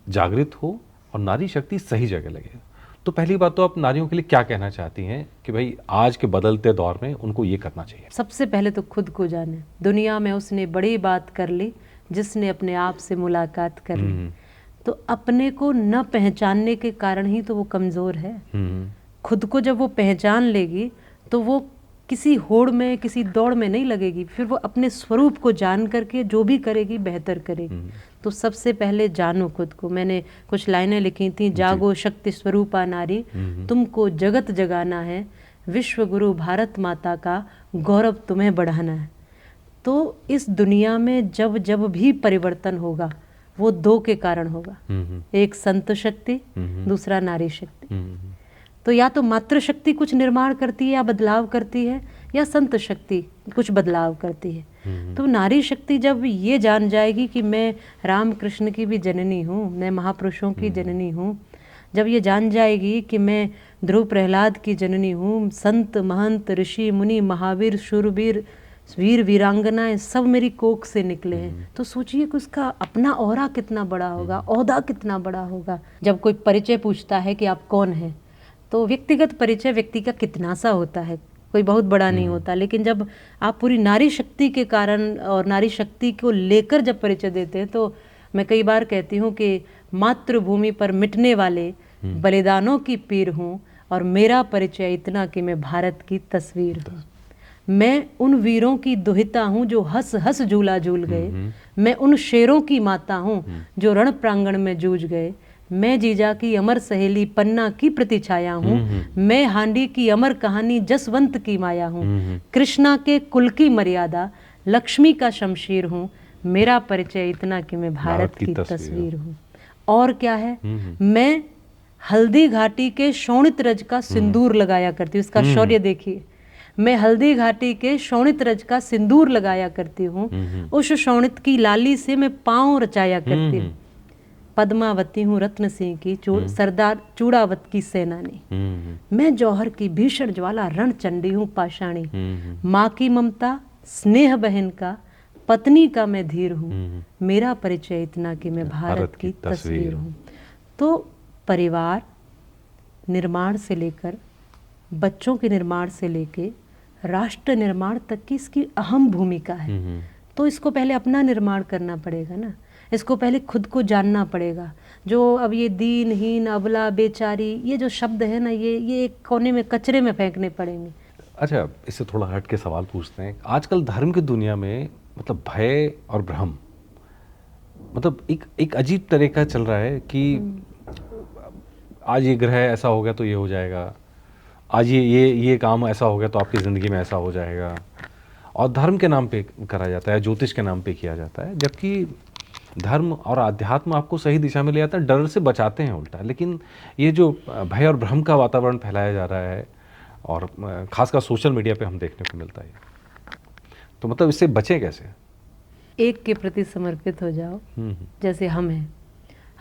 Speaker 2: जागृत हो और नारी शक्ति सही जगह लगे। तो पहली बात तो आप नारियों के लिए क्या कहना चाहती हैं कि भाई आज के बदलते दौर में उनको ये करना चाहिए?
Speaker 1: सबसे पहले तो खुद को जाने। दुनिया में उसने बड़ी बात कर ली जिसने अपने आप से मुलाकात कर ली। तो अपने को न पहचानने के कारण ही तो वो कमज़ोर है। खुद को जब वो पहचान लेगी तो वो किसी होड़ में, किसी दौड़ में नहीं लगेगी। फिर वो अपने स्वरूप को जान करके जो भी करेगी बेहतर करेगी। तो सबसे पहले जानो खुद को। मैंने कुछ लाइनें लिखी थी, जागो शक्ति स्वरूपा नारी, तुमको जगत जगाना है, विश्व गुरु भारत माता का गौरव तुम्हें बढ़ाना है। तो इस दुनिया में जब जब भी परिवर्तन होगा वो दो के कारण होगा, एक संत शक्ति, दूसरा नारी शक्ति। तो या तो मातृशक्ति कुछ निर्माण करती है या बदलाव करती है, या संत शक्ति कुछ बदलाव करती है। तो नारी शक्ति जब ये जान जाएगी कि मैं राम कृष्ण की भी जननी हूँ, मैं महापुरुषों की जननी हूँ, जब ये जान जाएगी कि मैं ध्रुव प्रहलाद की जननी हूँ, संत महंत ऋषि मुनि महावीर शूरवीर वीर वीरांगनाएं सब मेरी कोख से निकले हैं, तो सोचिए कि उसका अपना औरा कितना बड़ा होगा, ओहदा कितना बड़ा होगा। जब कोई परिचय पूछता है कि आप कौन हैं, तो व्यक्तिगत परिचय व्यक्ति का कितना सा होता है, कोई बहुत बड़ा नहीं होता। लेकिन जब आप पूरी नारी शक्ति के कारण और नारी शक्ति को लेकर जब परिचय देते हैं, तो मैं कई बार कहती हूँ कि मातृभूमि पर मिटने वाले बलिदानों की पीर हूँ, और मेरा परिचय इतना कि मैं भारत की तस्वीर हूँ। मैं उन वीरों की दुहिता हूँ जो हंस हंस झूला झूल गए, मैं उन शेरों की माता हूँ जो रण प्रांगण में जूझ गए, मैं जीजा की अमर सहेली पन्ना की प्रतिछाया हूँ, मैं हांडी की अमर कहानी जसवंत की माया हूँ, कृष्णा के कुल की मर्यादा लक्ष्मी का शमशीर हूँ, मेरा परिचय इतना कि मैं भारत की तस्वीर हूँ। और क्या है, मैं हल्दी घाटी के शोणित रज का सिंदूर लगाया करती हूँ। इसका शौर्य देखिए, मैं हल्दी घाटी के शोणित रज का सिंदूर लगाया करती हूँ, उस शोणित की लाली से मैं पाँव रचाया करती हूँ, पद्मावती हूँ रत्न सिंह की सरदार चूड़ावत की सेनानी, मैं जौहर की भीषण ज्वाला रणचंडी हूँ पाषाणी, माँ की ममता स्नेह बहन का पत्नी का मैं धीर हूँ, मेरा परिचय इतना कि मैं भारत की तस्वीर हूँ। तो परिवार निर्माण से लेकर बच्चों के निर्माण से लेकर राष्ट्र निर्माण तक की इसकी अहम भूमिका है। तो इसको पहले अपना निर्माण करना पड़ेगा ना, इसको पहले खुद को जानना पड़ेगा। जो अब ये दीनहीन, अबला, बेचारी, ये जो शब्द है ना, ये एक कोने में कचरे में फेंकने पड़ेंगे।
Speaker 2: अच्छा, इससे थोड़ा हट के सवाल पूछते हैं। आजकल धर्म की दुनिया में मतलब भय और भ्रम मतलब एक अजीब तरीका चल रहा है कि आज ये ग्रह ऐसा हो गया तो ये हो जाएगा, आज ये काम ऐसा हो गया तो आपकी ज़िंदगी में ऐसा हो जाएगा, और धर्म के नाम पे करा जाता है, ज्योतिष के नाम पे किया जाता है। जबकि धर्म और अध्यात्म आपको सही दिशा में ले जाता है, डर से बचाते हैं उल्टा। लेकिन ये जो भय और भ्रम का वातावरण फैलाया जा रहा है, और खासकर सोशल मीडिया पे हम देखने को मिलता है, तो मतलब इससे बचें कैसे?
Speaker 1: एक के प्रति समर्पित हो जाओ। जैसे हम हैं,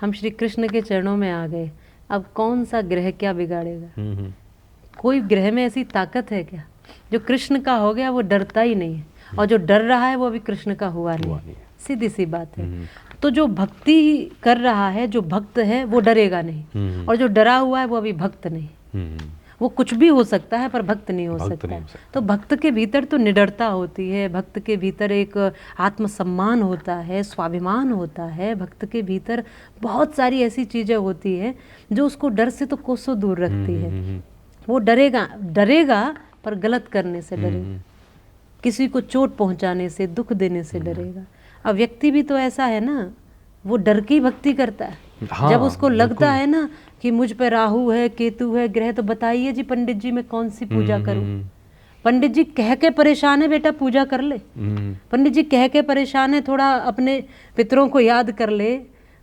Speaker 1: हम श्री कृष्ण के चरणों में आ गए, अब कौन सा ग्रह क्या बिगाड़ेगा? कोई ग्रह में ऐसी ताकत है क्या? जो कृष्ण का हो गया वो डरता ही नहीं है, और जो डर रहा है वो अभी कृष्ण का हुआ नहीं। सीधी सी बात है। तो जो भक्ति कर रहा है, जो भक्त है, वो डरेगा नहीं, और जो डरा हुआ है वो अभी भक्त नहीं। वो कुछ भी हो सकता है पर भक्त नहीं हो सकता। तो भक्त के भीतर तो निडरता होती है, भक्त के भीतर एक आत्मसम्मान होता है, स्वाभिमान होता है, भक्त के भीतर बहुत सारी ऐसी चीज़ें होती है जो उसको डर से तो कोसों दूर रखती है। वो डरेगा डरेगा, पर गलत करने से डरेगा, किसी को चोट पहुंचाने से, दुख देने से डरेगा। अब व्यक्ति भी तो ऐसा है ना, वो डर की भक्ति करता है।
Speaker 2: हाँ,
Speaker 1: जब उसको लगता
Speaker 2: बिल्कुल।
Speaker 1: है ना कि मुझ पे राहु है, केतु है, ग्रह, तो बताइए जी पंडित जी मैं कौन सी पूजा करूं। पंडित जी कह के परेशान है, बेटा पूजा कर ले। पंडित जी कह के परेशान है, थोड़ा अपने पितरों को याद कर ले,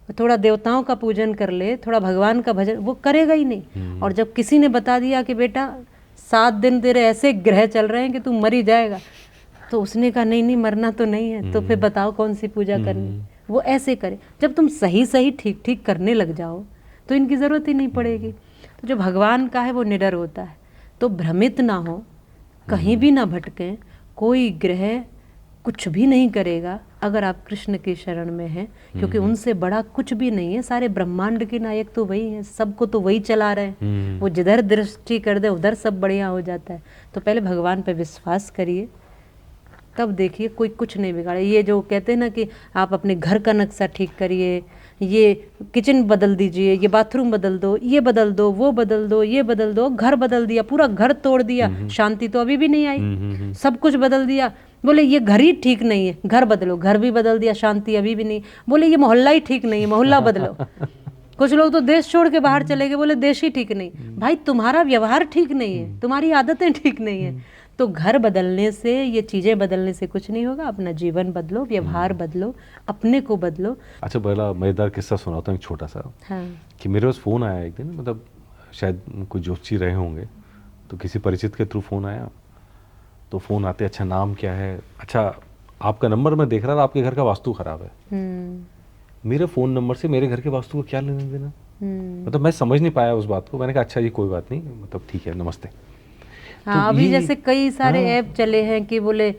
Speaker 1: थोड़ा देवताओं का पूजन कर ले, थोड़ा भगवान का भजन, वो करेगा ही नहीं। और जब किसी ने बता दिया कि बेटा 7 दिन तेरे ऐसे ग्रह चल रहे हैं कि तू मर ही जाएगा, तो उसने कहा नहीं नहीं मरना तो नहीं है, तो फिर बताओ कौन सी पूजा करनी। वो ऐसे करे। जब तुम सही सही ठीक ठीक करने लग जाओ तो इनकी ज़रूरत ही नहीं पड़ेगी। तो जो भगवान का है वो निडर होता है। तो भ्रमित ना हो, कहीं भी ना भटकें, कोई ग्रह कुछ भी नहीं करेगा अगर आप कृष्ण की शरण में हैं, क्योंकि उनसे बड़ा कुछ भी नहीं है। सारे ब्रह्मांड के नायक तो वही हैं, सबको तो वही चला रहे हैं। वो जिधर दृष्टि कर दे उधर सब बढ़िया हो जाता है। तो पहले भगवान पे विश्वास करिए, तब देखिए कोई कुछ नहीं बिगाड़े। ये जो कहते हैं ना कि आप अपने घर का नक्शा ठीक करिए, ये किचन बदल दीजिए, ये बाथरूम बदल दो, ये बदल दो, वो बदल दो, ये बदल दो, घर बदल दिया, पूरा घर तोड़ दिया, शांति तो अभी भी नहीं आई। सब कुछ बदल दिया, बोले ये घर ही ठीक नहीं है, घर बदलो, घर भी बदल दिया, शांति अभी भी नहीं। बोले ये मोहल्ला ही ठीक नहीं है, मोहल्ला बदलो। कुछ लोग तो देश छोड़ के बाहर चले गए, बोले देश ही ठीक नहीं। भाई तुम्हारा व्यवहार ठीक नहीं है, तुम्हारी आदतें ठीक नहीं है। तो घर बदलने से, ये चीज़ें बदलने से कुछ नहीं होगा। अपना जीवन बदलो, व्यवहार बदलो, अपने को बदलो।
Speaker 2: अच्छा, बड़ा मज़ेदार किस्सा सुनाता हूँ एक छोटा सा।
Speaker 1: हाँ।
Speaker 2: कि मेरे पास फ़ोन आया एक दिन, मतलब शायद कोई ज्योतिषी रहे होंगे, तो किसी परिचित के थ्रू फ़ोन आया। तो फ़ोन आते, अच्छा नाम क्या है, अच्छा आपका नंबर मैं देख रहा था, आपके घर का वास्तु ख़राब है। मेरे फ़ोन नंबर से मेरे घर के वास्तु का क्या लेना देना। मतलब मैं समझ नहीं पाया उस बात को। मैंने कहा अच्छा जी कोई बात नहीं, मतलब ठीक है, नमस्ते।
Speaker 1: हाँ,
Speaker 2: तो
Speaker 1: अभी
Speaker 2: ये-
Speaker 1: जैसे कई सारे
Speaker 2: हाँ।
Speaker 1: ऐप चले हैं कि बोले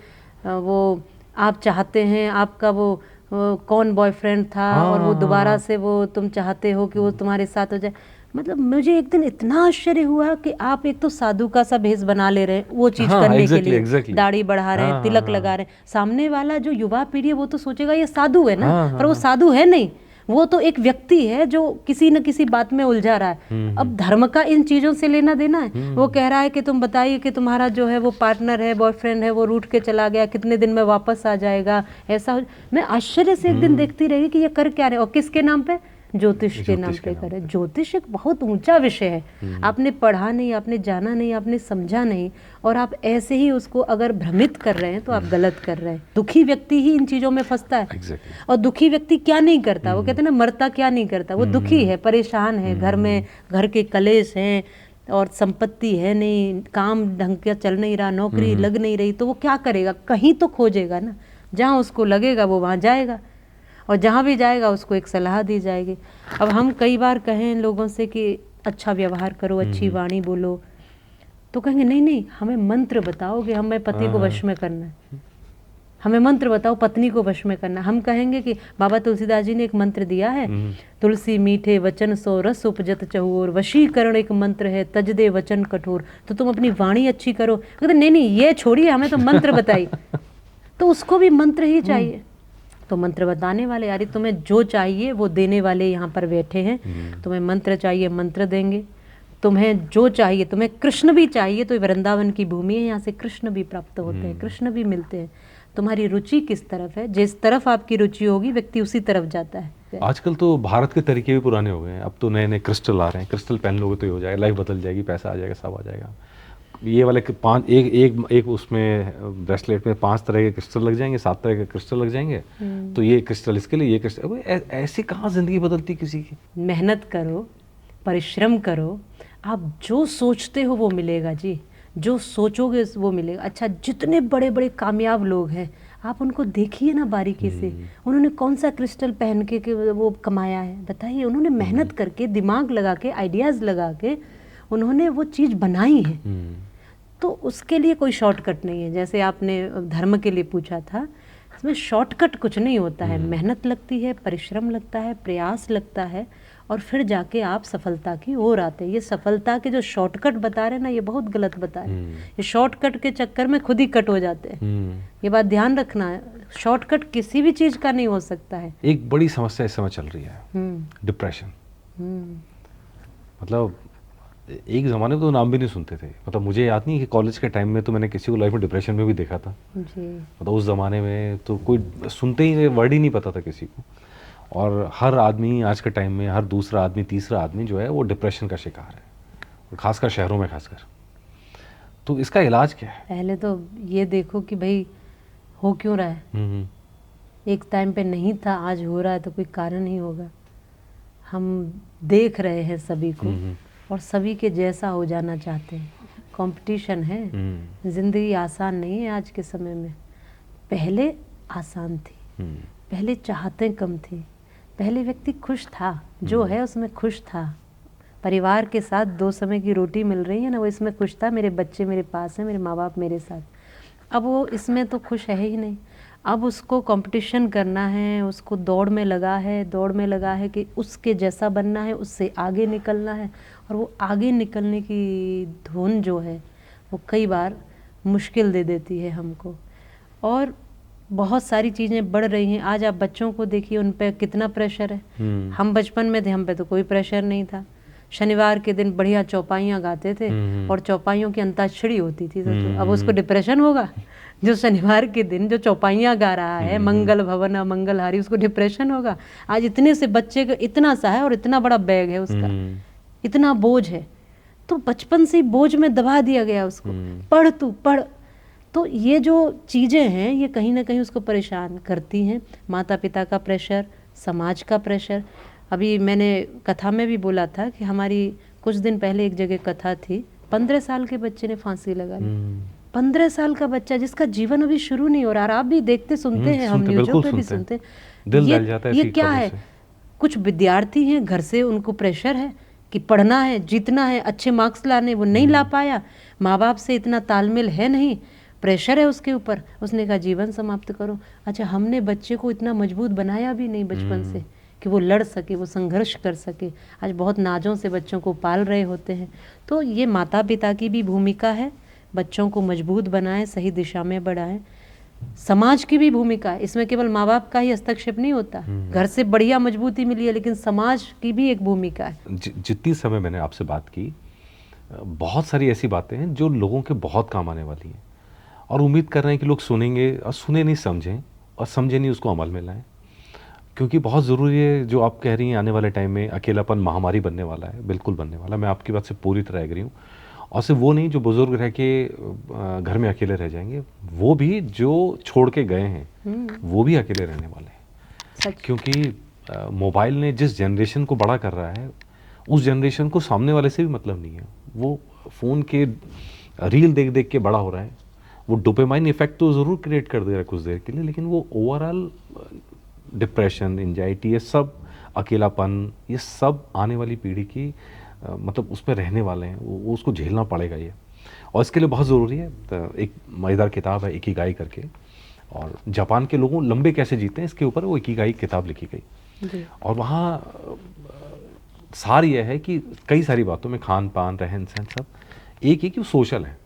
Speaker 1: वो आप चाहते हैं आपका वो कौन बॉयफ्रेंड था, और वो
Speaker 2: हाँ,
Speaker 1: दोबारा
Speaker 2: हाँ।
Speaker 1: से वो तुम चाहते हो कि वो तुम्हारे साथ हो जाए। मतलब मुझे एक दिन इतना आश्चर्य हुआ कि आप एक तो साधु का सा भेष बना ले रहे हैं वो चीज
Speaker 2: हाँ,
Speaker 1: करने
Speaker 2: exactly,
Speaker 1: के लिए,
Speaker 2: exactly।
Speaker 1: दाढ़ी बढ़ा रहे हैं,
Speaker 2: हाँ,
Speaker 1: तिलक
Speaker 2: हाँ,
Speaker 1: लगा रहे हैं। सामने वाला जो युवा पीढ़ी है वो तो सोचेगा ये साधु है ना,
Speaker 2: हाँ, हाँ,
Speaker 1: पर वो साधु है नहीं, वो तो एक व्यक्ति है जो किसी न किसी बात में उलझा रहा है। अब धर्म का इन चीजों से लेना देना है। वो कह रहा है कि तुम बताइए कि तुम्हारा जो है वो पार्टनर है, बॉयफ्रेंड है, वो रूठ के चला गया, कितने दिन में वापस आ जाएगा, ऐसा मैं आश्चर्य से एक दिन देखती रही कि ये कर क्या रहे, और किसके नाम पे, ज्योतिष के नाम पे करे। ज्योतिष एक बहुत ऊंचा विषय है। आपने पढ़ा नहीं, आपने जाना नहीं, आपने समझा नहीं, और आप ऐसे ही उसको अगर भ्रमित कर रहे हैं तो आप गलत कर रहे हैं। दुखी व्यक्ति ही इन चीजों में फंसता है। और दुखी व्यक्ति क्या नहीं करता, वो कहते हैं ना मरता क्या नहीं करता, वो दुखी है, परेशान है, घर में घर के कलेश हैं, और संपत्ति है नहीं, काम ढंग का चल नहीं रहा, नौकरी लग नहीं रही, तो वो क्या करेगा, कहीं तो खोजेगा ना, जहाँ उसको लगेगा वो वहाँ जाएगा, और जहाँ भी जाएगा उसको एक सलाह दी जाएगी। अब हम कई बार कहें लोगों से कि अच्छा व्यवहार करो, अच्छी वाणी बोलो, तो कहेंगे नहीं नहीं हमें मंत्र बताओ कि हमें पति को वश में करना है, हमें मंत्र बताओ पत्नी को वश में करना। हम कहेंगे कि बाबा तुलसीदास जी ने एक मंत्र दिया है, तुलसी मीठे वचन सो रस उपजत चहुर, वशीकरण एक मंत्र है तज दे वचन कठोर। तो तुम अपनी वाणी अच्छी करो। कहते नहीं नहीं ये छोड़िए, हमें तो मंत्र बताइए। तो उसको भी मंत्र ही चाहिए। तो मंत्र बताने वाले, यार तुम्हें जो चाहिए वो देने वाले यहाँ पर बैठे हैं। तुम्हें मंत्र चाहिए, मंत्र देंगे। तुम्हें जो चाहिए, तुम्हें कृष्ण भी चाहिए तो वृंदावन की भूमि है, यहाँ से कृष्ण भी प्राप्त होते हैं, कृष्ण भी मिलते हैं। तुम्हारी रुचि किस तरफ है, जिस तरफ आपकी रुचि होगी व्यक्ति उसी तरफ जाता है।
Speaker 2: आजकल तो भारत के तरीके भी पुराने हो गए हैं। अब तो नए नए क्रिस्टल आ रहे हैं। क्रिस्टल पहन लोगे तो ये हो जाएगा, लाइफ बदल जाएगी, पैसा आ जाएगा, सब आ जाएगा। ये वाले पांच एक उसमें ब्रेसलेट में 5 तरह के क्रिस्टल लग जाएंगे, 7 तरह के क्रिस्टल लग जाएंगे। तो ये क्रिस्टल इसके लिए, ये क्रिस्टल, ऐसे कहाँ जिंदगी बदलती किसी की।
Speaker 1: मेहनत करो, परिश्रम करो, आप जो सोचते हो वो मिलेगा जी, जो सोचोगे वो मिलेगा। अच्छा, जितने बड़े बड़े कामयाब लोग हैं आप उनको देखिए ना बारीकी से, उन्होंने कौन सा क्रिस्टल पहन के वो कमाया है, बताइए। उन्होंने मेहनत करके, दिमाग लगा के, आइडियाज़ लगा के उन्होंने वो चीज़ बनाई है। तो उसके लिए कोई शॉर्टकट नहीं है। जैसे आपने धर्म के लिए पूछा था, इसमें शॉर्टकट कुछ नहीं होता है। मेहनत लगती है, परिश्रम लगता है, प्रयास लगता है, और फिर जाके आप सफलता की ओर आते हैं। ये सफलता के जो शॉर्टकट बता रहे हैं ना, ये बहुत गलत बता रहे हैं। ये शॉर्टकट के चक्कर में खुद ही कट हो जाते हैं। ये बात ध्यान रखना है, शॉर्टकट किसी भी चीज़ का नहीं हो सकता है।
Speaker 2: एक बड़ी समस्या इस समय चल रही है, डिप्रेशन। मतलब एक ज़माने में तो नाम भी नहीं सुनते थे, मतलब मुझे याद नहीं कि कॉलेज के टाइम में तो मैंने किसी को लाइफ में डिप्रेशन में भी देखा था।
Speaker 1: जी।
Speaker 2: मतलब उस ज़माने में तो कोई सुनते ही वर्ड ही नहीं पता था किसी को, और हर आदमी आज के टाइम में, हर दूसरा आदमी, तीसरा आदमी जो है वो डिप्रेशन का शिकार है, और खासकर शहरों में खासकर। तो इसका इलाज क्या है?
Speaker 1: पहले तो ये देखो कि भाई हो क्यों रहा है। एक टाइम पे नहीं था, आज हो रहा है, तो कोई कारण ही होगा। हम देख रहे हैं सभी को और सभी के जैसा हो जाना चाहते हैं। कंपटीशन है, जिंदगी आसान नहीं है आज के समय में। पहले आसान थी, पहले चाहते कम थी, पहले व्यक्ति खुश था, जो है उसमें खुश था। परिवार के साथ 2 समय की रोटी मिल रही है ना, वो इसमें खुश था, मेरे बच्चे मेरे पास हैं, मेरे माँ बाप मेरे साथ। अब वो इसमें तो खुश है ही नहीं। अब उसको कंपटीशन करना है, उसको दौड़ में लगा है कि उसके जैसा बनना है, उससे आगे निकलना है। और वो आगे निकलने की धुन जो है वो कई बार मुश्किल दे देती है हमको। और बहुत सारी चीज़ें बढ़ रही हैं। आज आप बच्चों को देखिए, उन पे कितना प्रेशर है। हम बचपन में थे, हम पे तो कोई प्रेशर नहीं था। शनिवार के दिन बढ़िया चौपाइयाँ गाते थे और चौपाइयों की अंताक्षरी होती थी। तो अब उसको डिप्रेशन होगा जो शनिवार के दिन जो चौपाइयाँ गा रहा है, मंगल भवन मंगलहारी, उसको डिप्रेशन होगा। आज इतने से बच्चे का इतना सा है और इतना बड़ा बैग है उसका, इतना बोझ है। तो बचपन से बोझ में दबा दिया गया उसको, पढ़ तू पढ़। तो ये जो चीज़ें हैं ये कहीं ना कहीं उसको परेशान करती हैं। माता पिता का प्रेशर, समाज का प्रेशर। अभी मैंने कथा में भी बोला था कि हमारी कुछ दिन पहले एक जगह कथा थी, 15 साल के बच्चे ने फांसी लगा ली। 15 साल का बच्चा जिसका जीवन अभी शुरू नहीं हो रहा। और आप भी देखते सुनते हैं, हम न्यूज़ों पे भी सुनते हैं।
Speaker 2: दिल जल जाता है।
Speaker 1: ये क्या है? कुछ विद्यार्थी हैं, घर से उनको प्रेशर है कि पढ़ना है, जीतना है, अच्छे मार्क्स लाने, वो नहीं ला पाया। माँ बाप से इतना तालमेल है नहीं, प्रेशर है उसके ऊपर। उसने कहा जीवन समाप्त करो। अच्छा, हमने बच्चे को इतना मजबूत बनाया भी नहीं बचपन से कि वो लड़ सके, वो संघर्ष कर सके। आज बहुत नाजों से बच्चों को पाल रहे होते हैं। तो ये माता पिता की भी भूमिका है, बच्चों को मजबूत बनाएं, सही दिशा में बढ़ाएं। समाज की भी भूमिका है, इसमें केवल माँ बाप का ही हस्तक्षेप नहीं होता। घर से बढ़िया मजबूती मिली है, लेकिन समाज की भी एक भूमिका है।
Speaker 2: जितनी समय मैंने आपसे बात की, बहुत सारी ऐसी बातें हैं जो लोगों के बहुत काम आने वाली हैं, और उम्मीद कर रहे हैं कि लोग सुनेंगे, और सुने नहीं समझें, और समझे नहीं उसको अमल में लाएं। क्योंकि बहुत ज़रूरी है जो आप कह रही हैं, आने वाले टाइम में अकेलापन महामारी बनने वाला है, बिल्कुल बनने वाला है। मैं आपकी बात से पूरी तरह एग्री हूँ। और सिर्फ वो नहीं जो बुज़ुर्ग रह के घर में अकेले रह जाएंगे, वो भी जो छोड़ के गए हैं वो भी अकेले रहने वाले हैं। क्योंकि मोबाइल ने जिस जनरेशन को बड़ा कर रहा है, उस जनरेशन को सामने वाले से भी मतलब नहीं है। वो फ़ोन के रील देख देख के बड़ा हो रहा है। वो डोपामाइन इफेक्ट तो ज़रूर क्रिएट कर दे रहा है कुछ देर के लिए, लेकिन वो ओवरऑल डिप्रेशन, एंजाइटी, ये सब, अकेलापन, ये सब आने वाली पीढ़ी की मतलब उस पर रहने वाले हैं, वो उसको झेलना पड़ेगा ये। और इसके लिए बहुत ज़रूरी है, तो एक मज़ेदार किताब है इकिगाई करके, और जापान के लोगों लंबे कैसे जीते हैं इसके ऊपर वो इकिगाई किताब लिखी गई। और वहाँ सार यह है कि कई सारी बातों में, खान पान, रहन सहन, सब एक ही कि वो सोशल है।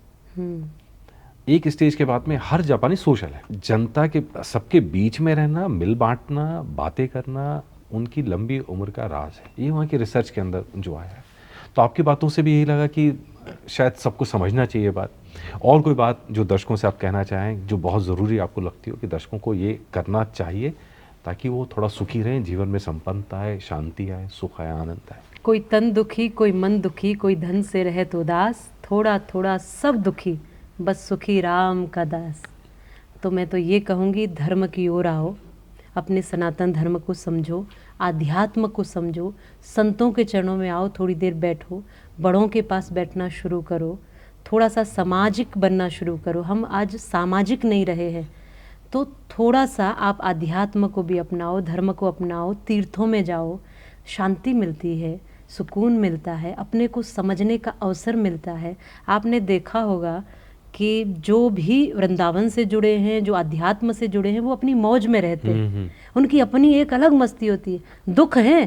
Speaker 2: एक स्टेज के बाद में हर जापानी सोशल है। जनता के सबके बीच में रहना, मिल बांटना, बातें करना उनकी लंबी उम्र का राज है। ये वहाँ की रिसर्च के अंदर जो आया है। तो आपकी बातों से भी यही लगा कि शायद सबको समझना चाहिए बात। और कोई बात जो दर्शकों से आप कहना चाहें, जो बहुत ज़रूरी आपको लगती हो कि दर्शकों को ये करना चाहिए ताकि वो थोड़ा सुखी रहें, जीवन में संपन्नता आए, शांति आए, सुख आए, आनंद आए?
Speaker 1: कोई तन दुखी, कोई मन दुखी, कोई धन से रहे तो उदास, थोड़ा थोड़ा सब दुखी, बस सुखी राम का दास। तो मैं तो ये कहूँगी, धर्म की ओर आओ, अपने सनातन धर्म को समझो, आध्यात्म को समझो, संतों के चरणों में आओ, थोड़ी देर बैठो, बड़ों के पास बैठना शुरू करो, थोड़ा सा सामाजिक बनना शुरू करो। हम आज सामाजिक नहीं रहे हैं, तो थोड़ा सा आप आध्यात्म को भी अपनाओ, धर्म को अपनाओ, तीर्थों में जाओ, शांति मिलती है, सुकून मिलता है, अपने को समझने का अवसर मिलता है। आपने देखा होगा कि जो भी वृंदावन से जुड़े हैं, जो अध्यात्म से जुड़े हैं, वो अपनी मौज में रहते हैं। उनकी अपनी एक अलग मस्ती होती है। दुख है,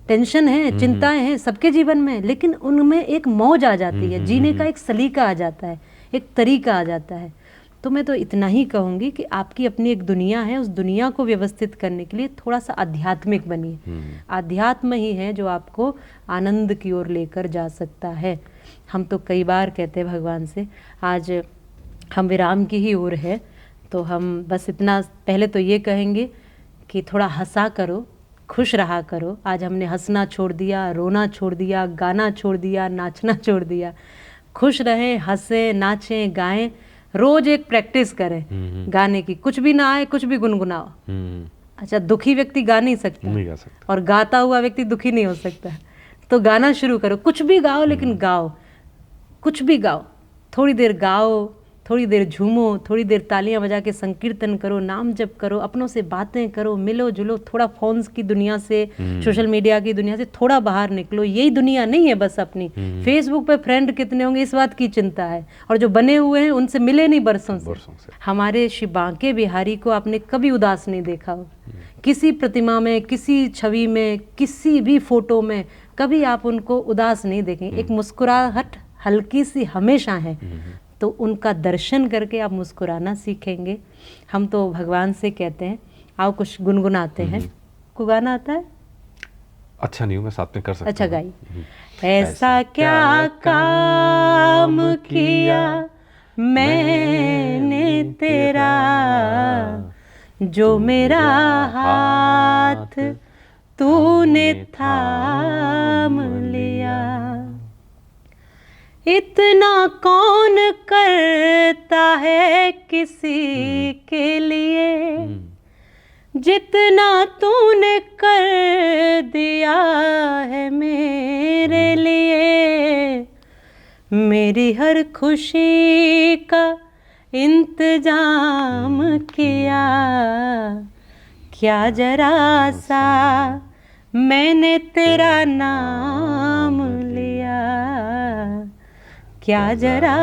Speaker 1: टेंशन है, चिंताएं हैं सबके जीवन में, लेकिन उनमें एक मौज आ जाती है, जीने का एक सलीका आ जाता है, एक तरीका आ जाता है। तो मैं तो इतना ही कहूँगी कि आपकी अपनी एक दुनिया है, उस दुनिया को व्यवस्थित करने के लिए थोड़ा सा आध्यात्मिक बनिए। आध्यात्म ही है जो आपको आनंद की ओर लेकर जा सकता है। हम तो कई बार कहते हैं भगवान से, आज हम विराम की ही ओर है, तो हम बस इतना पहले तो ये कहेंगे कि थोड़ा हंसा करो, खुश रहा करो। आज हमने हंसना छोड़ दिया, रोना छोड़ दिया, गाना छोड़ दिया, नाचना छोड़ दिया। खुश रहें, हंसें, नाचें, गाएं, रोज एक प्रैक्टिस करें गाने की। कुछ भी ना आए कुछ भी गुनगुनाओ। अच्छा, दुखी व्यक्ति गा नहीं सकता, और गाता हुआ व्यक्ति दुखी नहीं हो सकता। तो गाना शुरू करो, कुछ भी गाओ, लेकिन गाओ, कुछ भी गाओ, थोड़ी देर गाओ, थोड़ी देर झूमो, थोड़ी देर तालियां बजा के संकीर्तन करो, नाम जप करो, अपनों से बातें करो, मिलो जुलो, थोड़ा फोन्स की दुनिया से, सोशल मीडिया की दुनिया से थोड़ा बाहर निकलो। यही दुनिया नहीं है बस अपनी। फेसबुक पे फ्रेंड कितने होंगे इस बात की चिंता है, और जो बने हुए हैं उनसे मिले नहीं बरसों से। हमारे श्री बांके बिहारी को आपने कभी उदास नहीं देखा हो, किसी प्रतिमा में, किसी छवि में, किसी भी फोटो में कभी आप उनको उदास नहीं देखेंगे। एक मुस्कुराहट हल्की सी हमेशा है, तो उनका दर्शन करके आप मुस्कुराना सीखेंगे। हम तो भगवान से कहते हैं आओ कुछ गुनगुनाते हैं। को गाना आता है?
Speaker 2: अच्छा नहीं हूँ मैं, साथ में कर सकता हूँ।
Speaker 1: अच्छा गाइए। ऐसा क्या काम किया मैंने तेरा, जो मेरा हाथ तूने थाम लिया। इतना कौन करता है किसी के लिए, जितना तूने कर दिया है मेरे लिए। मेरी हर खुशी का इंतजाम किया, क्या जरा सा मैंने तेरा नाम लिया, क्या जरा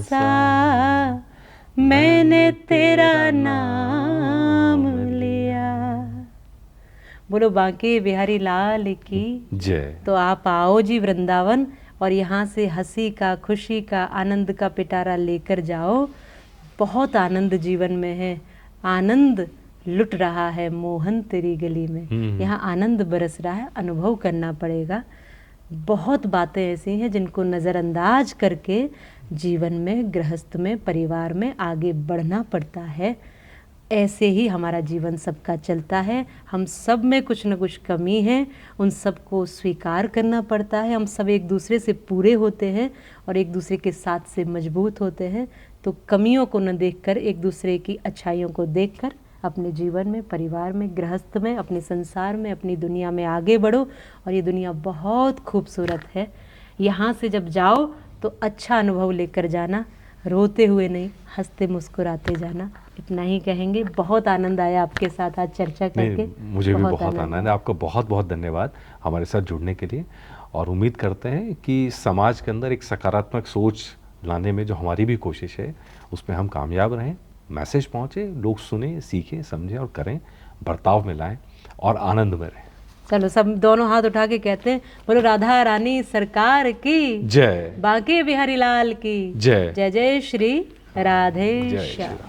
Speaker 1: सा मैंने तेरा नाम लिया। बोलो बांके बिहारी लाल की
Speaker 2: जय।
Speaker 1: तो आप आओ जी वृंदावन, और यहाँ से हंसी का, खुशी का, आनंद का पिटारा लेकर जाओ। बहुत आनंद जीवन में है, आनंद लुट रहा है मोहन तेरी गली में। यहाँ आनंद बरस रहा है, अनुभव करना पड़ेगा। बहुत बातें ऐसी हैं जिनको नज़रअंदाज करके जीवन में, गृहस्थ में, परिवार में आगे बढ़ना पड़ता है। ऐसे ही हमारा जीवन सबका चलता है। हम सब में कुछ न कुछ कमी है, उन सबको स्वीकार करना पड़ता है। हम सब एक दूसरे से पूरे होते हैं और एक दूसरे के साथ से मजबूत होते हैं। तो कमियों को न देखकर, एक दूसरे की अच्छाइयों को देखकर अपने जीवन में, परिवार में, गृहस्थ में, अपने संसार में, अपनी दुनिया में आगे बढ़ो। और ये दुनिया बहुत खूबसूरत है। यहाँ से जब जाओ तो अच्छा अनुभव लेकर जाना, रोते हुए नहीं, हंसते मुस्कुराते जाना। इतना ही कहेंगे। बहुत आनंद आया आपके साथ आज चर्चा करके।
Speaker 2: मुझे भी बहुत आनंद है। आपका बहुत बहुत धन्यवाद हमारे साथ जुड़ने के लिए, और उम्मीद करते हैं कि समाज के अंदर एक सकारात्मक सोच लाने में जो हमारी भी कोशिश है उसमें हम कामयाब रहें। मैसेज पहुँचे, लोग सुने, सीखें, समझें और करें, बर्ताव में लाएं और आनंद में रहें।
Speaker 1: चलो सब दोनों हाथ उठा के कहते हैं, बोलो राधा रानी सरकार की
Speaker 2: जय,
Speaker 1: बांके बिहारी लाल की
Speaker 2: जय।
Speaker 1: जय। जय श्री राधे
Speaker 2: जय
Speaker 1: श्याम।
Speaker 2: श्री